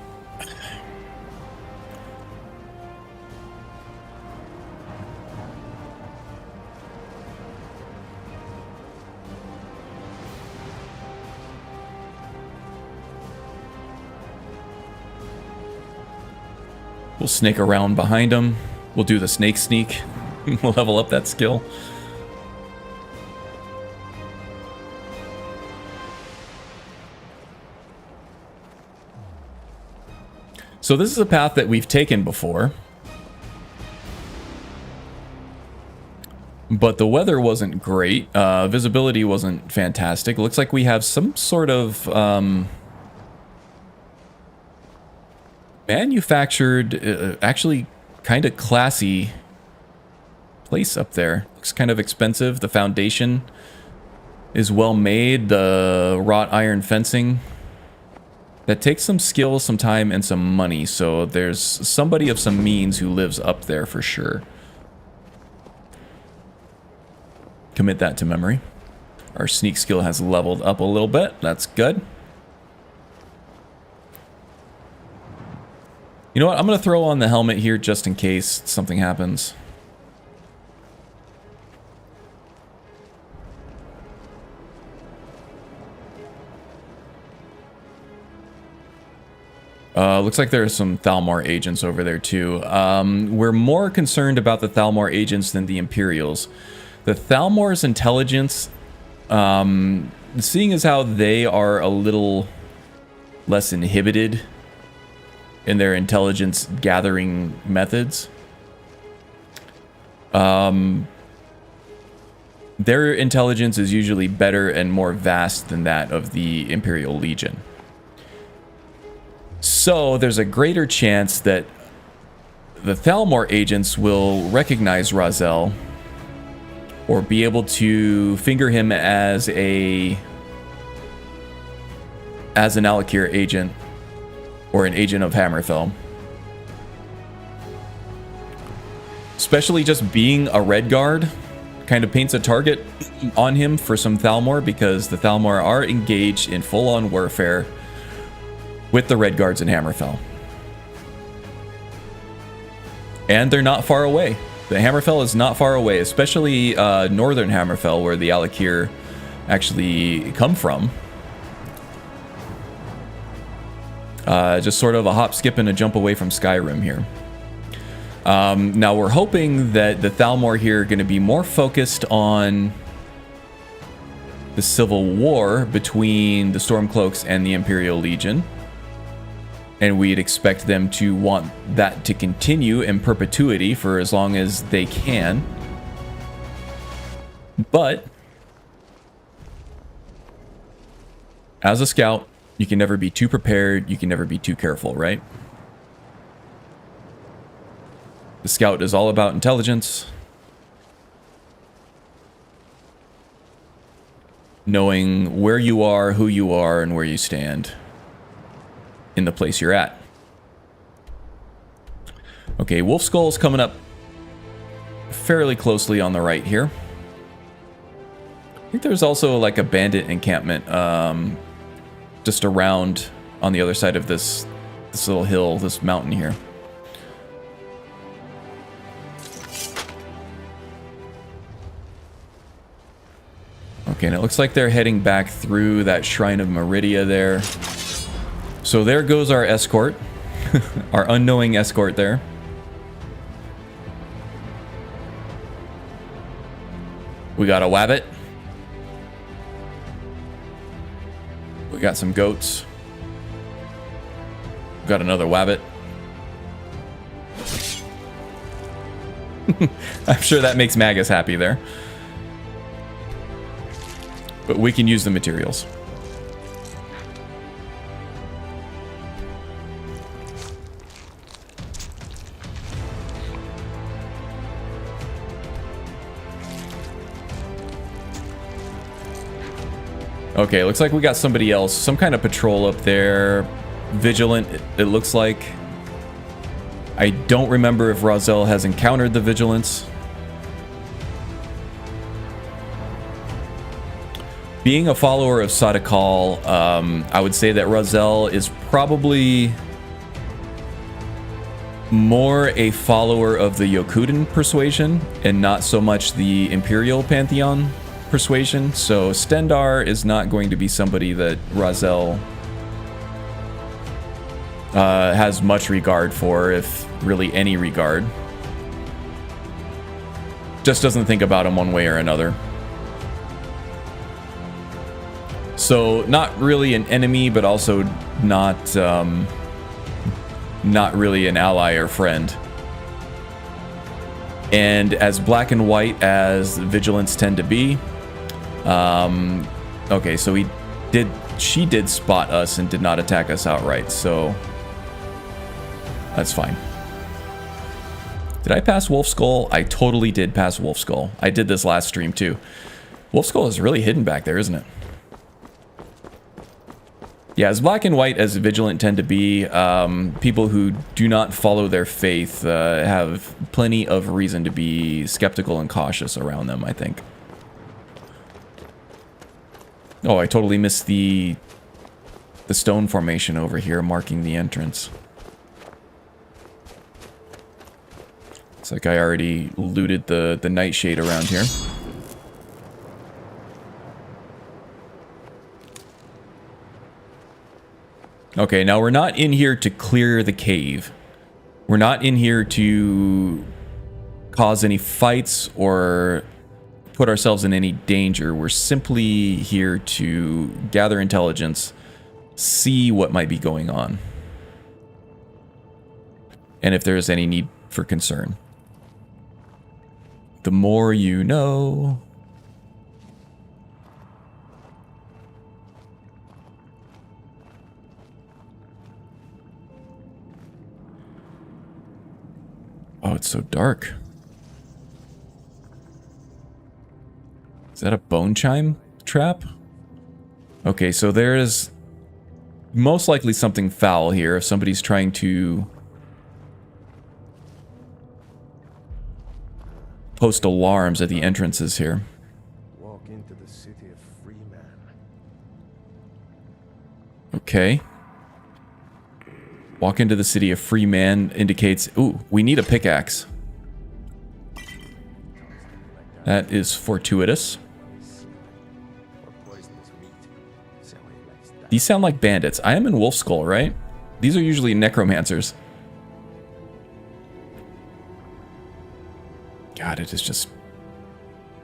We'll snake around behind him. We'll do the snake sneak. We'll level up that skill. So this is a path that we've taken before. But the weather wasn't great. Visibility wasn't fantastic. Looks like we have some sort of manufactured, actually kind of classy place up there. Looks kind of expensive. The foundation is well made. The wrought iron fencing. That takes some skill, some time, and some money. So there's somebody of some means who lives up there for sure. Commit that to memory. Our sneak skill has leveled up a little bit. That's good. You know what? I'm going to throw on the helmet here just in case something happens. Looks like there are some Thalmor agents over there too. We're more concerned about the Thalmor agents than the Imperials. The Thalmor's intelligence, seeing as how they are a little less inhibited in their intelligence gathering methods, their intelligence is usually better and more vast than that of the Imperial Legion. So there's a greater chance that the Thalmor agents will recognize Rahzel or be able to finger him as an Alakir agent or an agent of Hammerfell. Especially just being a Redguard kind of paints a target on him for some Thalmor, because the Thalmor are engaged in full-on warfare with the Redguards in Hammerfell. And they're not far away. The Hammerfell is not far away, especially northern Hammerfell, where the Alakir actually come from. Just sort of a hop, skip, and a jump away from Skyrim here. Now we're hoping that the Thalmor here are going to be more focused on the civil war between the Stormcloaks and the Imperial Legion. And we'd expect them to want that to continue in perpetuity for as long as they can. But as a scout, you can never be too prepared. You can never be too careful, right? The scout is all about intelligence. Knowing where you are, who you are, and where you stand in the place you're at. Okay, Wolf Skull's coming up fairly closely on the right here. I think there's also like a bandit encampment just around on the other side of this little hill, this mountain here. Okay, and it looks like they're heading back through that Shrine of Meridia there. So there goes our escort, our unknowing escort there. We got a wabbit. We got some goats. We got another wabbit. I'm sure that makes Magus happy there. But we can use the materials. Okay, looks like we got somebody else. Some kind of patrol up there. Vigilant, it looks like. I don't remember if Rahzel has encountered the Vigilance. Being a follower of Sadakal, I would say that Rahzel is probably more a follower of the Yokuden persuasion and not so much the Imperial Pantheon persuasion. So Stendar is not going to be somebody that Rahzel has much regard for. If really any regard. Just doesn't think about him one way or another. So not really an enemy, but also not not really an ally or friend. And as black and white as vigilants tend to be, okay, so she did spot us and did not attack us outright, so that's fine. Did I pass Wolf Skull? I totally did pass Wolf Skull. I did this last stream too. Wolf Skull is really hidden back there, isn't it? Yeah, as black and white as vigilant tend to be, people who do not follow their faith have plenty of reason to be skeptical and cautious around them, I think. Oh, I totally missed the stone formation over here marking the entrance. It's like I already looted the nightshade around here. Okay, now we're not in here to clear the cave. We're not in here to cause any fights or put ourselves in any danger. We're simply here to gather intelligence, see what might be going on, and if there's any need for concern. The more you know. Oh, it's so dark. Is that a bone chime trap? Okay, so there's most likely something foul here if somebody's trying to post alarms at the entrances here. Walk into the city of free man. Okay. Walk into the city of free man indicates, ooh, we need a pickaxe. That is fortuitous. These sound like bandits. I am in Wolf Skull, right? These are usually necromancers. God, it is just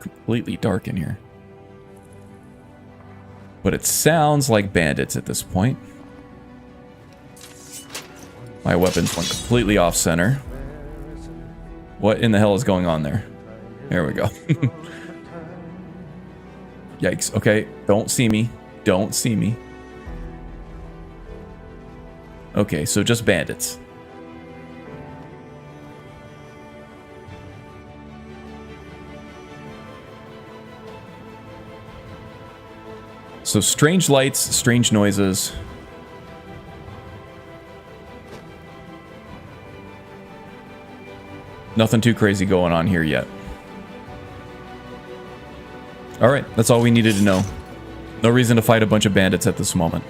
completely dark in here. But it sounds like bandits at this point. My weapons went completely off center. What in the hell is going on there? There we go. Yikes. Okay, don't see me. Don't see me. Okay, so just bandits. So strange lights, strange noises. Nothing too crazy going on here yet. Alright, that's all we needed to know. No reason to fight a bunch of bandits at this moment.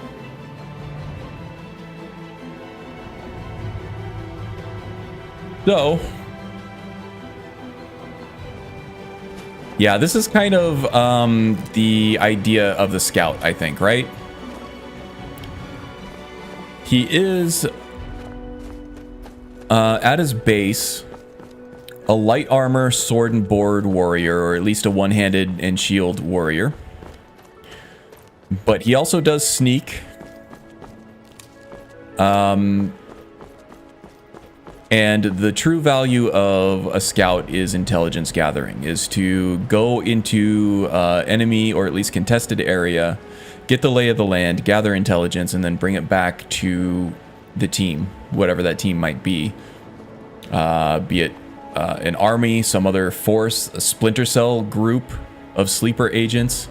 So, yeah, this is kind of the idea of the scout, I think, right? He is, at his base, a light armor, sword and board warrior, or at least a one-handed and shield warrior. But he also does sneak. And the true value of a scout is intelligence gathering, is to go into enemy or at least contested area, get the lay of the land, gather intelligence, and then bring it back to the team, whatever that team might be it an army, some other force, a splinter cell group of sleeper agents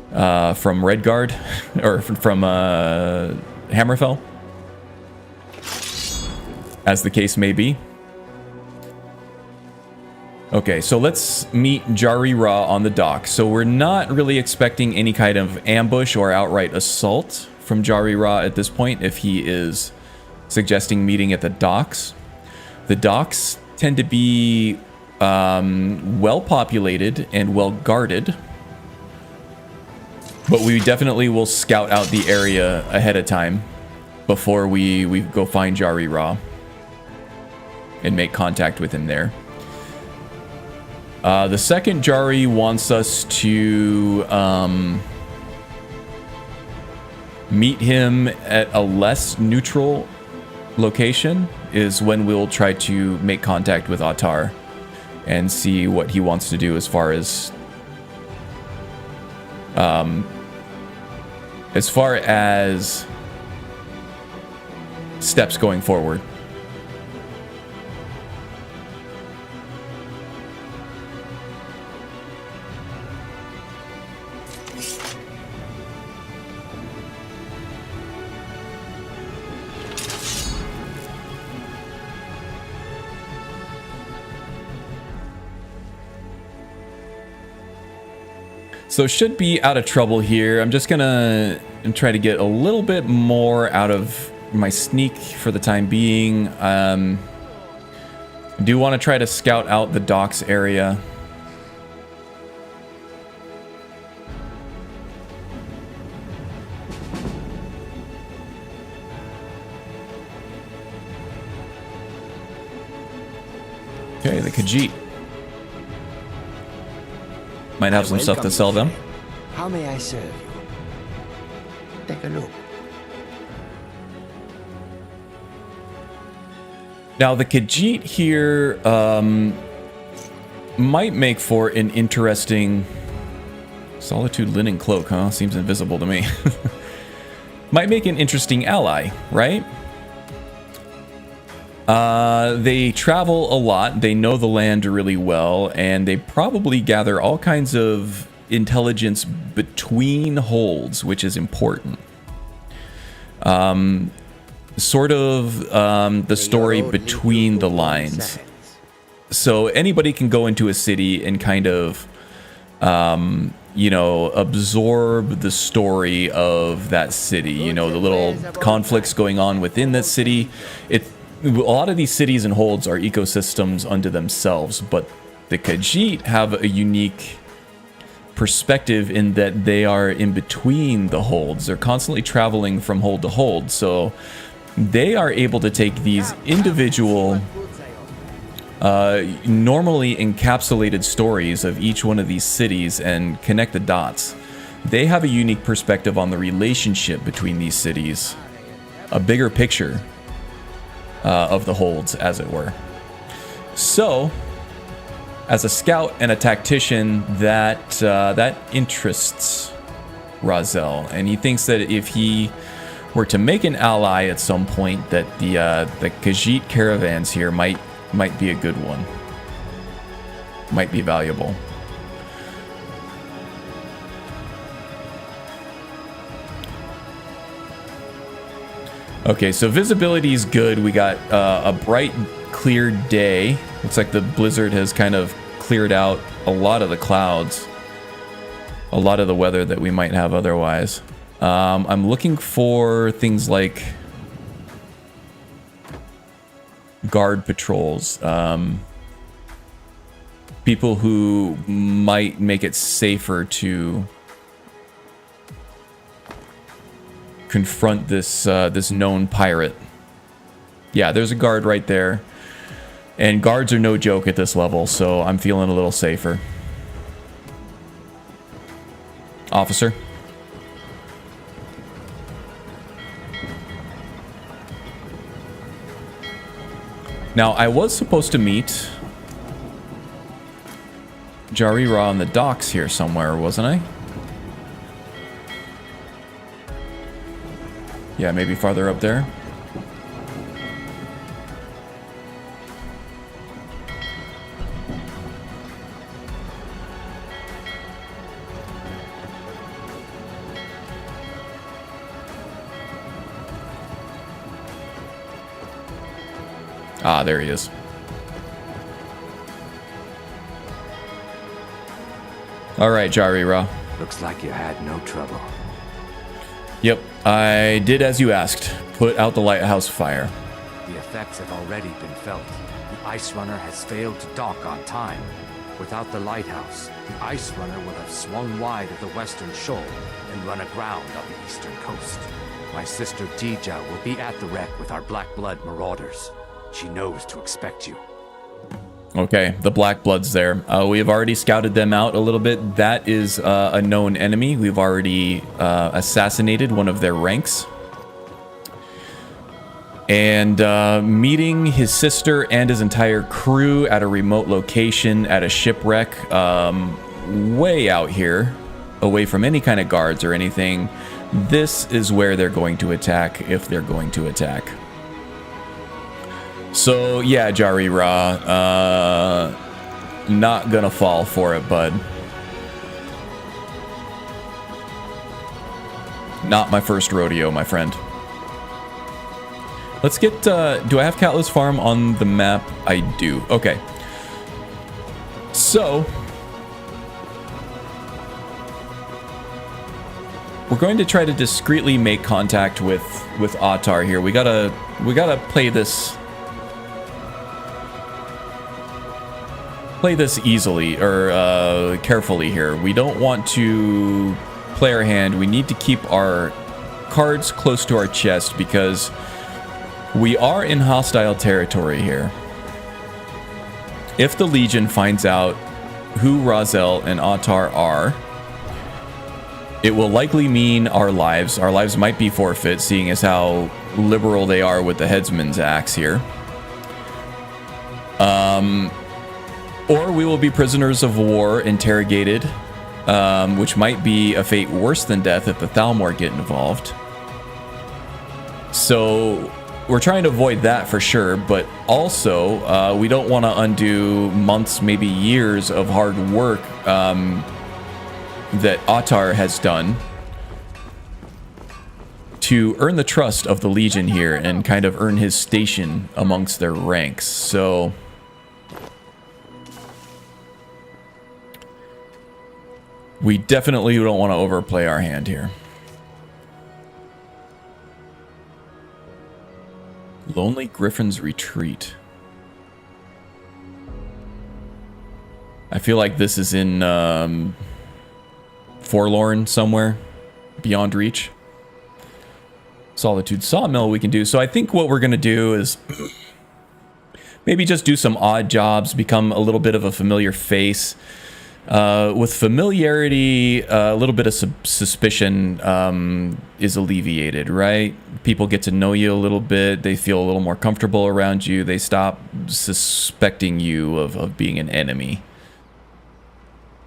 from Redguard, or from Hammerfell, as the case may be. Okay, so let's meet Jari-Ra on the dock. So we're not really expecting any kind of ambush or outright assault from Jari-Ra at this point if he is suggesting meeting at the docks. The docks tend to be well populated and well guarded, but we definitely will scout out the area ahead of time before we go find Jari-Ra. and make contact with him there. The second Jari wants us to meet him at a less neutral location, is when we'll try to make contact with Atar and see what he wants to do as far as steps going forward. So should be out of trouble here. I'm just gonna try to get a little bit more out of my sneak for the time being. I do want to try to scout out the docks area. Okay, the Khajiit. Might have some stuff to sell them. How may I serve you? Take a look. Now the Khajiit here might make for an interesting Solitude linen cloak, huh? Seems invisible to me. Might make an interesting ally, right? They travel a lot, they know the land really well, and they probably gather all kinds of intelligence between holds, which is important. Sort of the story between the lines. So anybody can go into a city and kind of, you know, absorb the story of that city. You know, the little conflicts going on within that city. A lot of these cities and holds are ecosystems unto themselves, but the Khajiit have a unique perspective in that they are in between the holds. They're constantly traveling from hold to hold, so they are able to take these individual, normally encapsulated stories of each one of these cities and connect the dots. They have a unique perspective on the relationship between these cities, a bigger picture of the holds, as it were. So, as a scout and a tactician, that interests Rahzel, and he thinks that if he were to make an ally at some point, that the Khajiit caravans here might be a good one, might be valuable. Okay, so visibility is good. We got a bright, clear day. Looks like the blizzard has kind of cleared out a lot of the clouds, a lot of the weather that we might have otherwise. I'm looking for things like guard patrols, people who might make it safer to confront this this known pirate. Yeah, there's a guard right there, and guards are no joke at this level, so I'm feeling a little safer. Officer. Now, I was supposed to meet Jari-Ra on the docks here somewhere, wasn't I? Yeah, maybe farther up there. Ah, there he is. All right, Jari-Ra. Looks like you had no trouble. Yep, I did as you asked. Put out the lighthouse fire. The effects have already been felt. The Ice Runner has failed to dock on time. Without the lighthouse, the Ice Runner will have swung wide at the western shoal and run aground on the eastern coast. My sister Dija will be at the wreck with our Black Blood marauders. She knows to expect you. Okay, the Black Bloods there. We have already scouted them out a little bit. That is a known enemy. We've already assassinated one of their ranks. And meeting his sister and his entire crew at a remote location at a shipwreck way out here, away from any kind of guards or anything. This is where they're going to attack, if they're going to attack. So, yeah, Jari-Ra, not gonna fall for it, bud. Not my first rodeo, my friend. Let's get, do I have Catless Farm on the map? I do. Okay. So, we're going to try to discreetly make contact with Autar here. We gotta play this easily, or carefully here. We don't want to play our hand. We need to keep our cards close to our chest because we are in hostile territory here. If the Legion finds out who Razel and Autar are, it will likely mean our lives. Our lives might be forfeit, seeing as how liberal they are with the headsman's axe here. Or we will be prisoners of war, interrogated, which might be a fate worse than death if the Thalmor get involved. So we're trying to avoid that for sure, but also we don't want to undo months, maybe years of hard work that Autar has done to earn the trust of the Legion here and kind of earn his station amongst their ranks. So we definitely don't want to overplay our hand here. Lonely Griffin's Retreat. I feel like this is in Forlorn somewhere, beyond reach. Solitude Sawmill we can do. So I think what we're going to do is maybe just do some odd jobs, become a little bit of a familiar face. With familiarity, a little bit of suspicion is alleviated, right? People get to know you a little bit. They feel a little more comfortable around you. They stop suspecting you of being an enemy.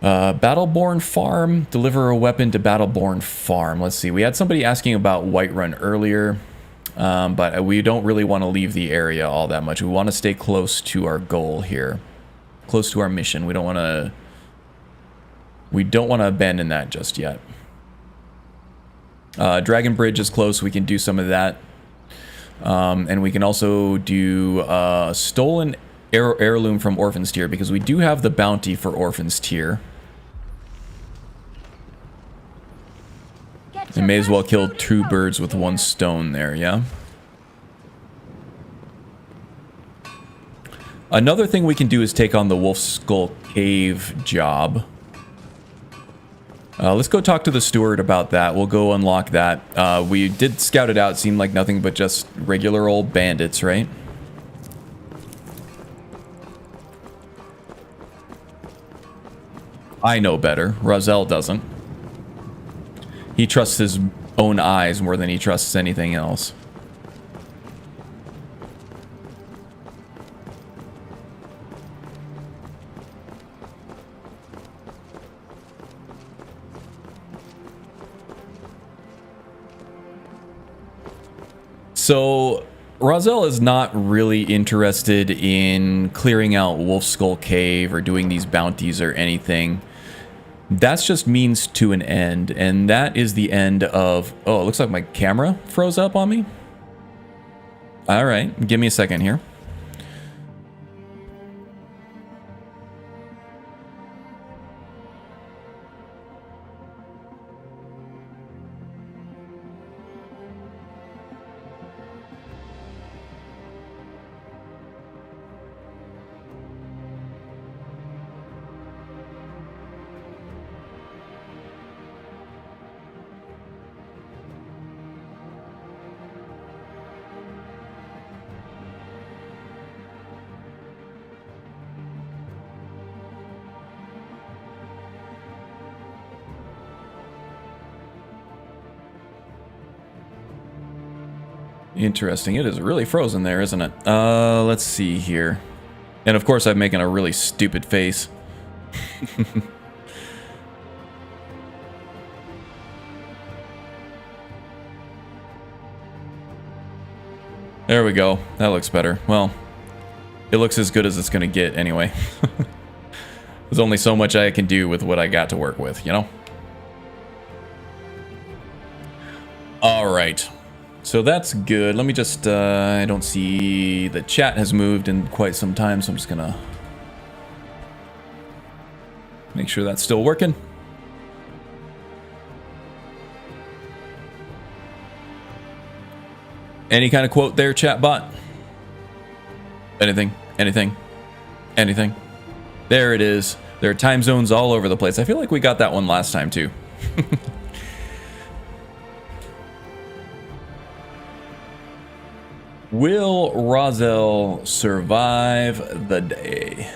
Battleborn Farm. Deliver a weapon to Battleborn Farm. Let's see. We had somebody asking about Whiterun earlier, but we don't really want to leave the area all that much. We want to stay close to our goal here. Close to our mission. We don't want to abandon that just yet. Dragon Bridge is close. We can do some of that. And we can also do stolen heirloom from Orphan's Tier, because we do have the bounty for Orphan's Tier. We may as well kill 2 birds with 1 stone there, yeah? Another thing we can do is take on the Wolf Skull Cave job. Let's go talk to the steward about that. We'll go unlock that. We did scout it out. Seemed like nothing but just regular old bandits, right? I know better. Razel doesn't. He trusts his own eyes more than he trusts anything else. So, Razel is not really interested in clearing out Wolf Skull Cave or doing these bounties or anything. That's just means to an end, and that is the end of... Oh, it looks like my camera froze up on me. Alright, give me a second here. Interesting. It is really frozen there, isn't it? Let's see here. And of course I'm making a really stupid face. There we go. That looks better. Well, it looks as good as it's gonna get anyway. There's only so much I can do with what I got to work with, you know? Alright. So that's good. Let me just, I don't see the chat has moved in quite some time, so I'm just gonna make sure that's still working. Any kind of quote there, chatbot? Anything? Anything? Anything? There it is. There are time zones all over the place. I feel like we got that one last time too. Will Roselle survive the day?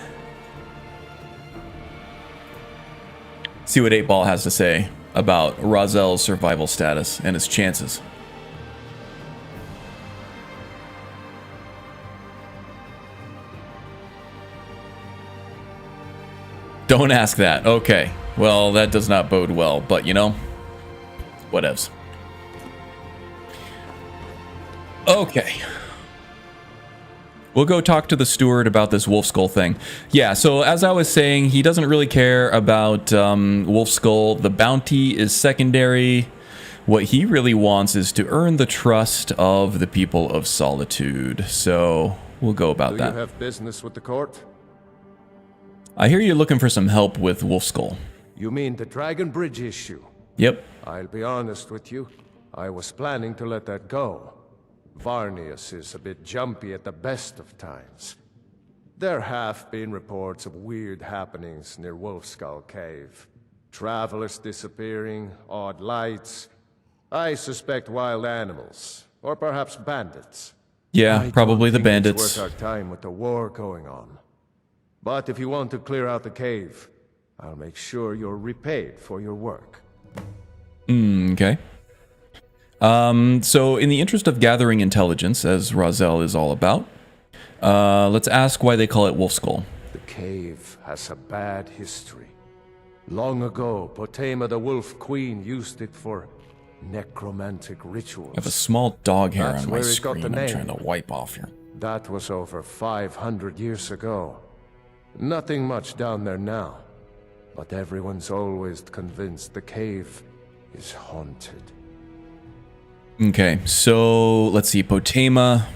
See what 8-Ball has to say about Roselle's survival status and his chances. Don't ask that. Okay. Well, that does not bode well, but you know, whatevs. Okay. We'll go talk to the steward about this wolf skull thing. Yeah, so as I was saying, he doesn't really care about wolf skull. The bounty is secondary. What he really wants is to earn the trust of the people of Solitude. So we'll go about that. Do you have business with the court? I hear you're looking for some help with wolf skull. You mean the Dragon Bridge issue? Yep. I'll be honest with you. I was planning to let that go. Varnius is a bit jumpy at the best of times. There have been reports of weird happenings near Wolfskull Cave. Travelers disappearing, odd lights. I suspect wild animals, or perhaps bandits. Yeah, probably the bandits. It's worth our time with the war going on. But if you want to clear out the cave, I'll make sure you're repaid for your work. Okay. So in the interest of gathering intelligence, as Roselle is all about, let's ask why they call it Wolf Skull. The cave has a bad history. Long ago, Potema the Wolf Queen used it for necromantic rituals. I have a small dog hair That's on my where it got screen the I'm name. trying to wipe off here. That was over 500 years ago. Nothing much down there now. But everyone's always convinced the cave is haunted. Okay, so let's see, Potema.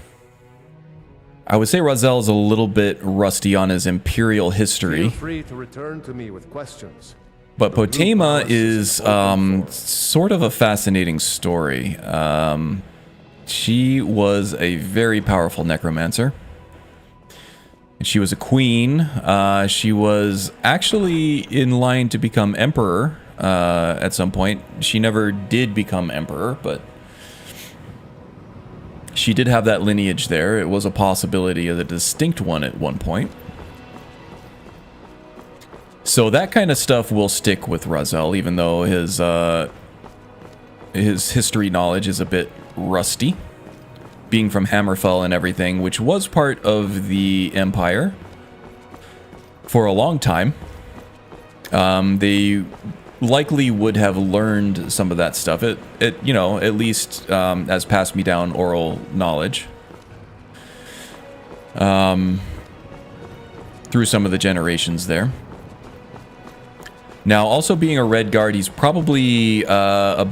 I would say Roselle is a little bit rusty on his imperial history. Feel free to return to me with questions. But Potema is sort of a fascinating story. She was a very powerful necromancer. And she was a queen. She was actually in line to become emperor at some point. She never did become emperor, but she did have that lineage there. It was a possibility of a distinct one at one point. So that kind of stuff will stick with Roselle, even though his history knowledge is a bit rusty, being from Hammerfell and everything, which was part of the Empire for a long time. They likely would have learned some of that stuff. It you know, at least as passed me down oral knowledge through some of the generations there. Now, also being a Redguard, he's probably a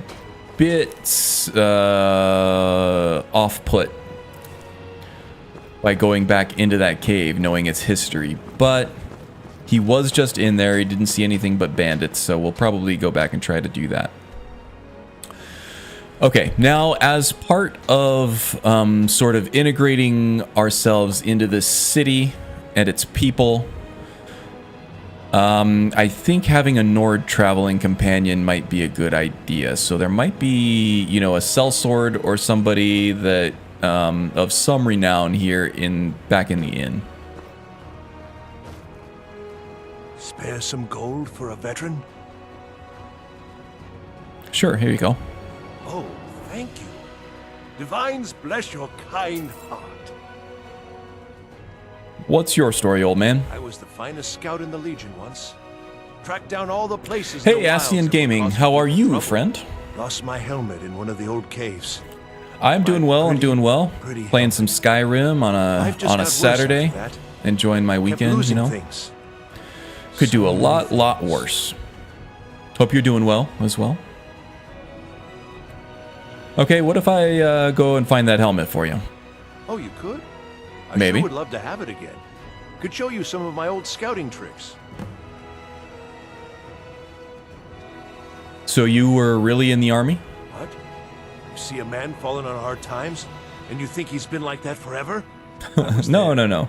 bit off-put by going back into that cave, knowing its history. But he was just in there. He didn't see anything but bandits, so we'll probably go back and try to do that. Okay, now as part of sort of integrating ourselves into this city and its people, I think having a Nord traveling companion might be a good idea. So there might be, you know, a sellsword or somebody that of some renown here back in the inn. Spare some gold for a veteran? Sure, here you go. Oh, thank you. Divines bless your kind heart. What's your story, old man? I was the finest scout in the Legion once. Tracked down all the places. Hey, Astian Gaming, how are you, friend? Lost my helmet in one of the old caves. I'm doing well. I'm doing well. Playing some Skyrim on a Saturday. Enjoying my weekend, you know. Could do a lot worse. Hope you're doing well as well. Okay, what if I go and find that helmet for you? Oh, you could? I Maybe. Sure would love to have it again. Could show you some of my old scouting tricks. So you were really in the army? What? You see a man falling on hard times, and you think he's been like that forever? No.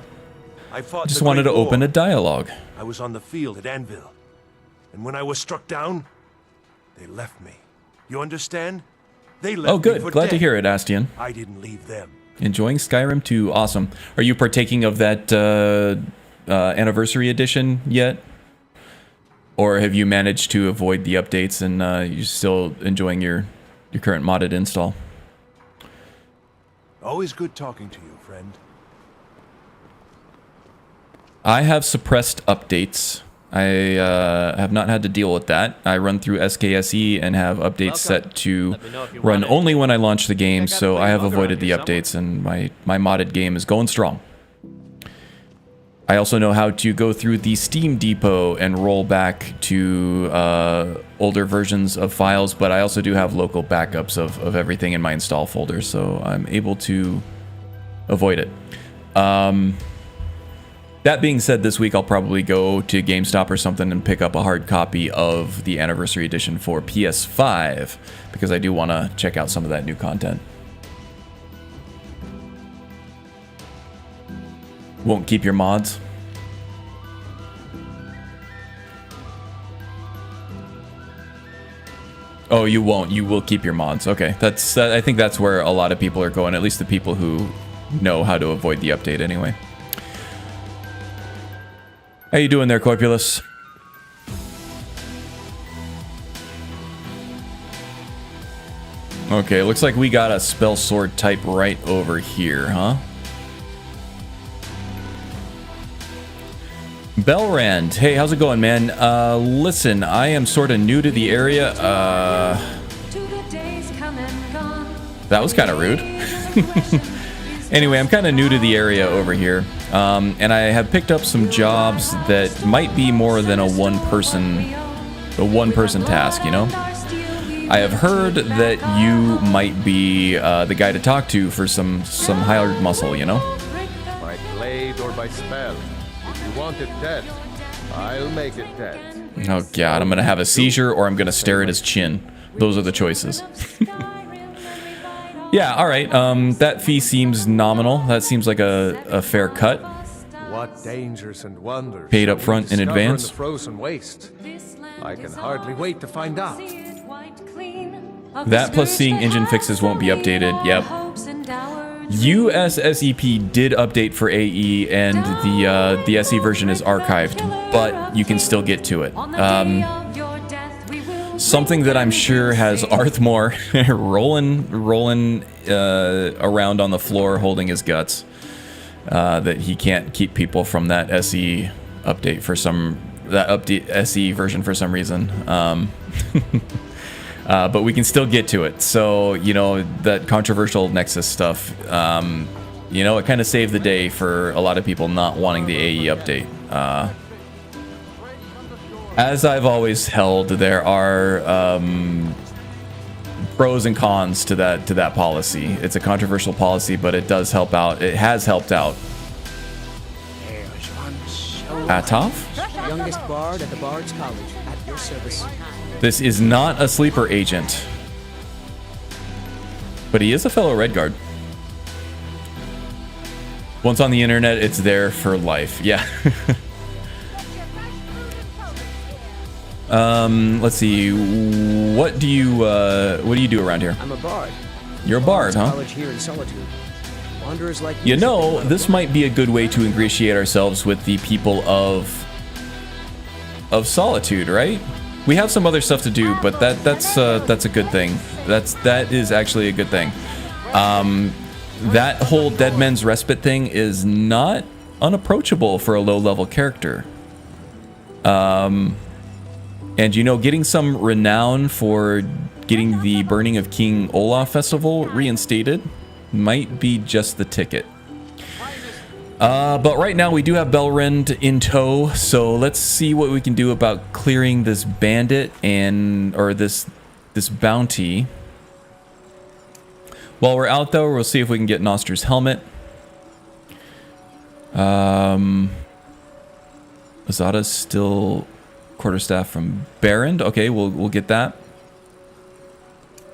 I fought Just in the wanted to Great War. open a dialogue. I was on the field at Anvil. And when I was struck down, they left me. You understand? They left Oh, good. me for Glad to dead. hear it, Astian. I didn't leave them. Enjoying Skyrim 2. Awesome. Are you partaking of that anniversary edition yet? Or have you managed to avoid the updates and you're still enjoying your current modded install? Always good talking to you, friend. I have suppressed updates. I have not had to deal with that. I run through SKSE and have updates set to run only when I launch the game, so I have avoided the updates and my modded game is going strong. I also know how to go through the Steam Depot and roll back to older versions of files, but I also do have local backups of everything in my install folder, so I'm able to avoid it. That being said, this week I'll probably go to GameStop or something and pick up a hard copy of the Anniversary Edition for PS5, because I do want to check out some of that new content. Won't keep your mods? Oh, you won't. You will keep your mods. Okay, that's. I think that's where a lot of people are going. At least the people who know how to avoid the update anyway. How you doing there, Corpulus? Okay, looks like we got a spell sword type right over here, huh? Belrand, hey, how's it going, man? Listen, I am sort of new to the area. That was kind of rude. Anyway, I'm kind of new to the area over here, and I have picked up some jobs that might be more than a one-person task, you know? I have heard that you might be the guy to talk to for some hired muscle, you know? By blade or by spell. If you want it dead, I'll make it dead. Oh god, I'm gonna have a seizure or I'm gonna stare at his chin. Those are the choices. Yeah, alright, that fee seems nominal. That seems like a fair cut. What dangers and wonders paid up front in discover advance. the frozen waste. I can hardly wait to find out. That plus seeing engine fixes won't be updated. Yep. USSEP did update for AE and the SE version is archived, but you can still get to it. Something that I'm sure has Arthmore rolling around on the floor holding his guts. That he can't keep people from that SE update for SE version for some reason. But we can still get to it. So, you know, that controversial Nexus stuff, you know, it kind of saved the day for a lot of people not wanting the AE update. As I've always held, there are pros and cons to that policy. It's a controversial policy, but it does help out. It has helped out. Atov? Youngest bard at the Bard's College, at your service. This is not a sleeper agent, but he is a fellow Redguard. Once on the internet, it's there for life. Yeah. Let's see. What do you do around here? I'm a bard. You're a bard, huh? College here in Solitude. Wanderers like You know, this might be a good way to ingratiate ourselves with the people of Solitude, right? We have some other stuff to do, but that's a good thing. That is actually a good thing. That whole Dead Men's Respite thing is not unapproachable for a low-level character. And you know, getting some renown for getting the Burning of King Olaf festival reinstated might be just the ticket. But right now we do have Belrend in tow, so let's see what we can do about clearing this bandit or this bounty. While we're out though, we'll see if we can get Noster's helmet. Azada's still quarterstaff from Berend. Okay, we'll get that.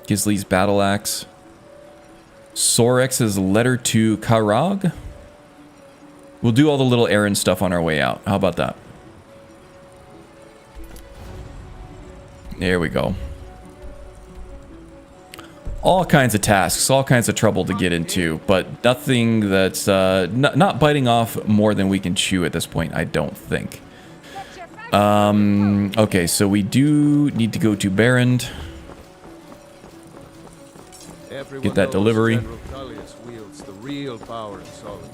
Gisli's battle axe. Sorex's letter to Karag. We'll do all the little errand stuff on our way out. How about that? There we go. All kinds of tasks, all kinds of trouble to get into, but nothing that's not biting off more than we can chew at this point, I don't think. Okay, so we do need to go to Berend. Get that delivery. Wields the real power in Solitude.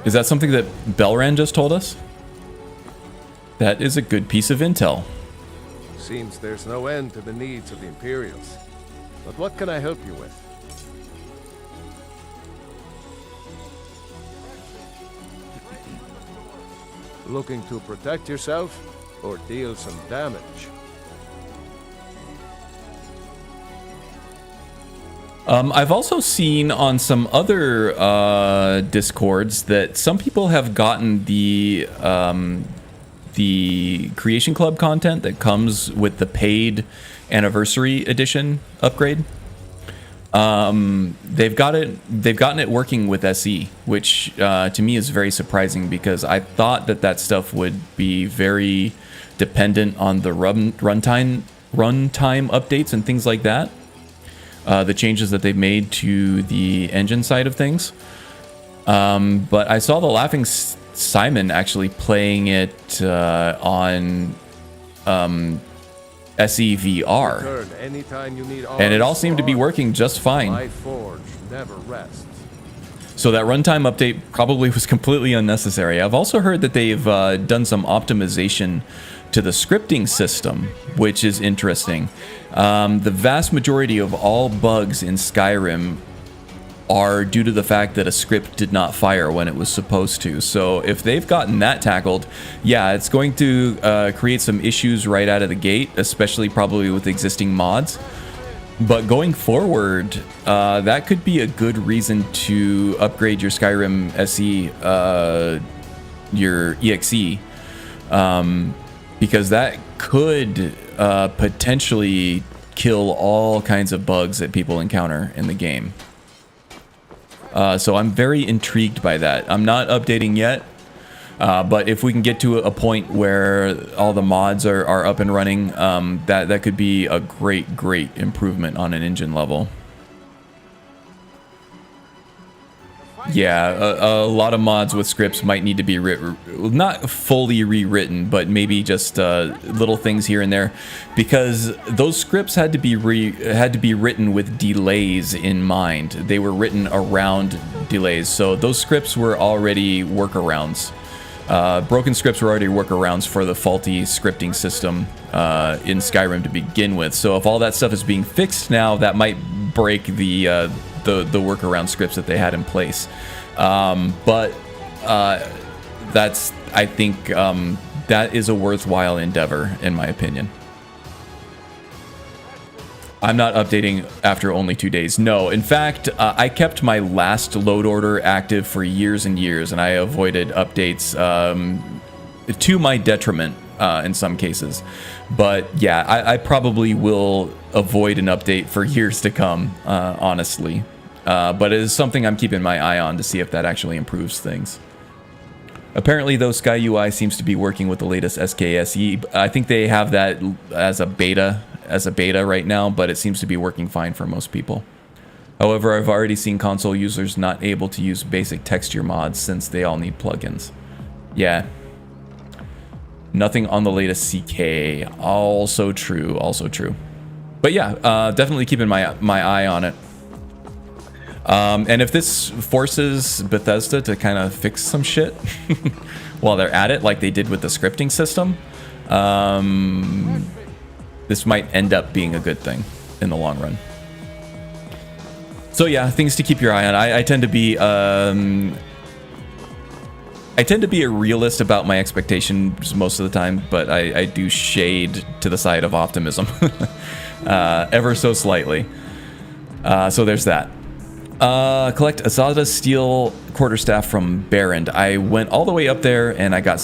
Is that something that Belrand just told us? That is a good piece of intel. Seems there's no end to the needs of the Imperials. But what can I help you with? Looking to protect yourself or deal some damage? I've also seen on some other discords that some people have gotten the Creation Club content that comes with the paid Anniversary Edition upgrade. They've gotten it working with SE, which to me is very surprising because I thought that stuff would be very dependent on the runtime updates and things like that. The changes that they've made to the engine side of things. But I saw the Laughing Simon actually playing it on SEVR. And it all seemed to be working just fine. My forge never rests. So that runtime update probably was completely unnecessary. I've also heard that they've done some optimization to the scripting system, which is interesting. The vast majority of all bugs in Skyrim are due to the fact that a script did not fire when it was supposed to. So if they've gotten that tackled, yeah, it's going to create some issues right out of the gate, especially probably with existing mods. But going forward, that could be a good reason to upgrade your Skyrim SE, your EXE, because that could potentially kill all kinds of bugs that people encounter in the game. So I'm very intrigued by that. I'm not updating yet, but if we can get to a point where all the mods are up and running, that could be a great improvement on an engine level. Yeah, a lot of mods with scripts might need to be not fully rewritten, but maybe just little things here and there, because those scripts had to be written with delays in mind. They were written around delays, so those scripts were already workarounds. Broken scripts were already workarounds for the faulty scripting system in Skyrim to begin with. So if all that stuff is being fixed now, that might break the workaround scripts that they had in place. But that's, I think, that is a worthwhile endeavor, in my opinion. I'm not updating after only 2 days. No, in fact, I kept my last load order active for years and years, and I avoided updates to my detriment in some cases. But yeah, I probably will avoid an update for years to come, honestly. But it is something I'm keeping my eye on to see if that actually improves things. Apparently, though, Sky UI seems to be working with the latest SKSE. I think they have that as a beta right now, but it seems to be working fine for most people. However, I've already seen console users not able to use basic texture mods since they all need plugins. Yeah. Nothing on the latest CK. Also true, also true. But yeah, definitely keeping my eye on it. And if this forces Bethesda to kind of fix some shit while they're at it, like they did with the scripting system, this might end up being a good thing in the long run. So yeah, things to keep your eye on. I tend to be a realist about my expectations most of the time, but I do shade to the side of optimism ever so slightly. So there's that. Collect Asada steel quarterstaff from Errand. I went all the way up there and I got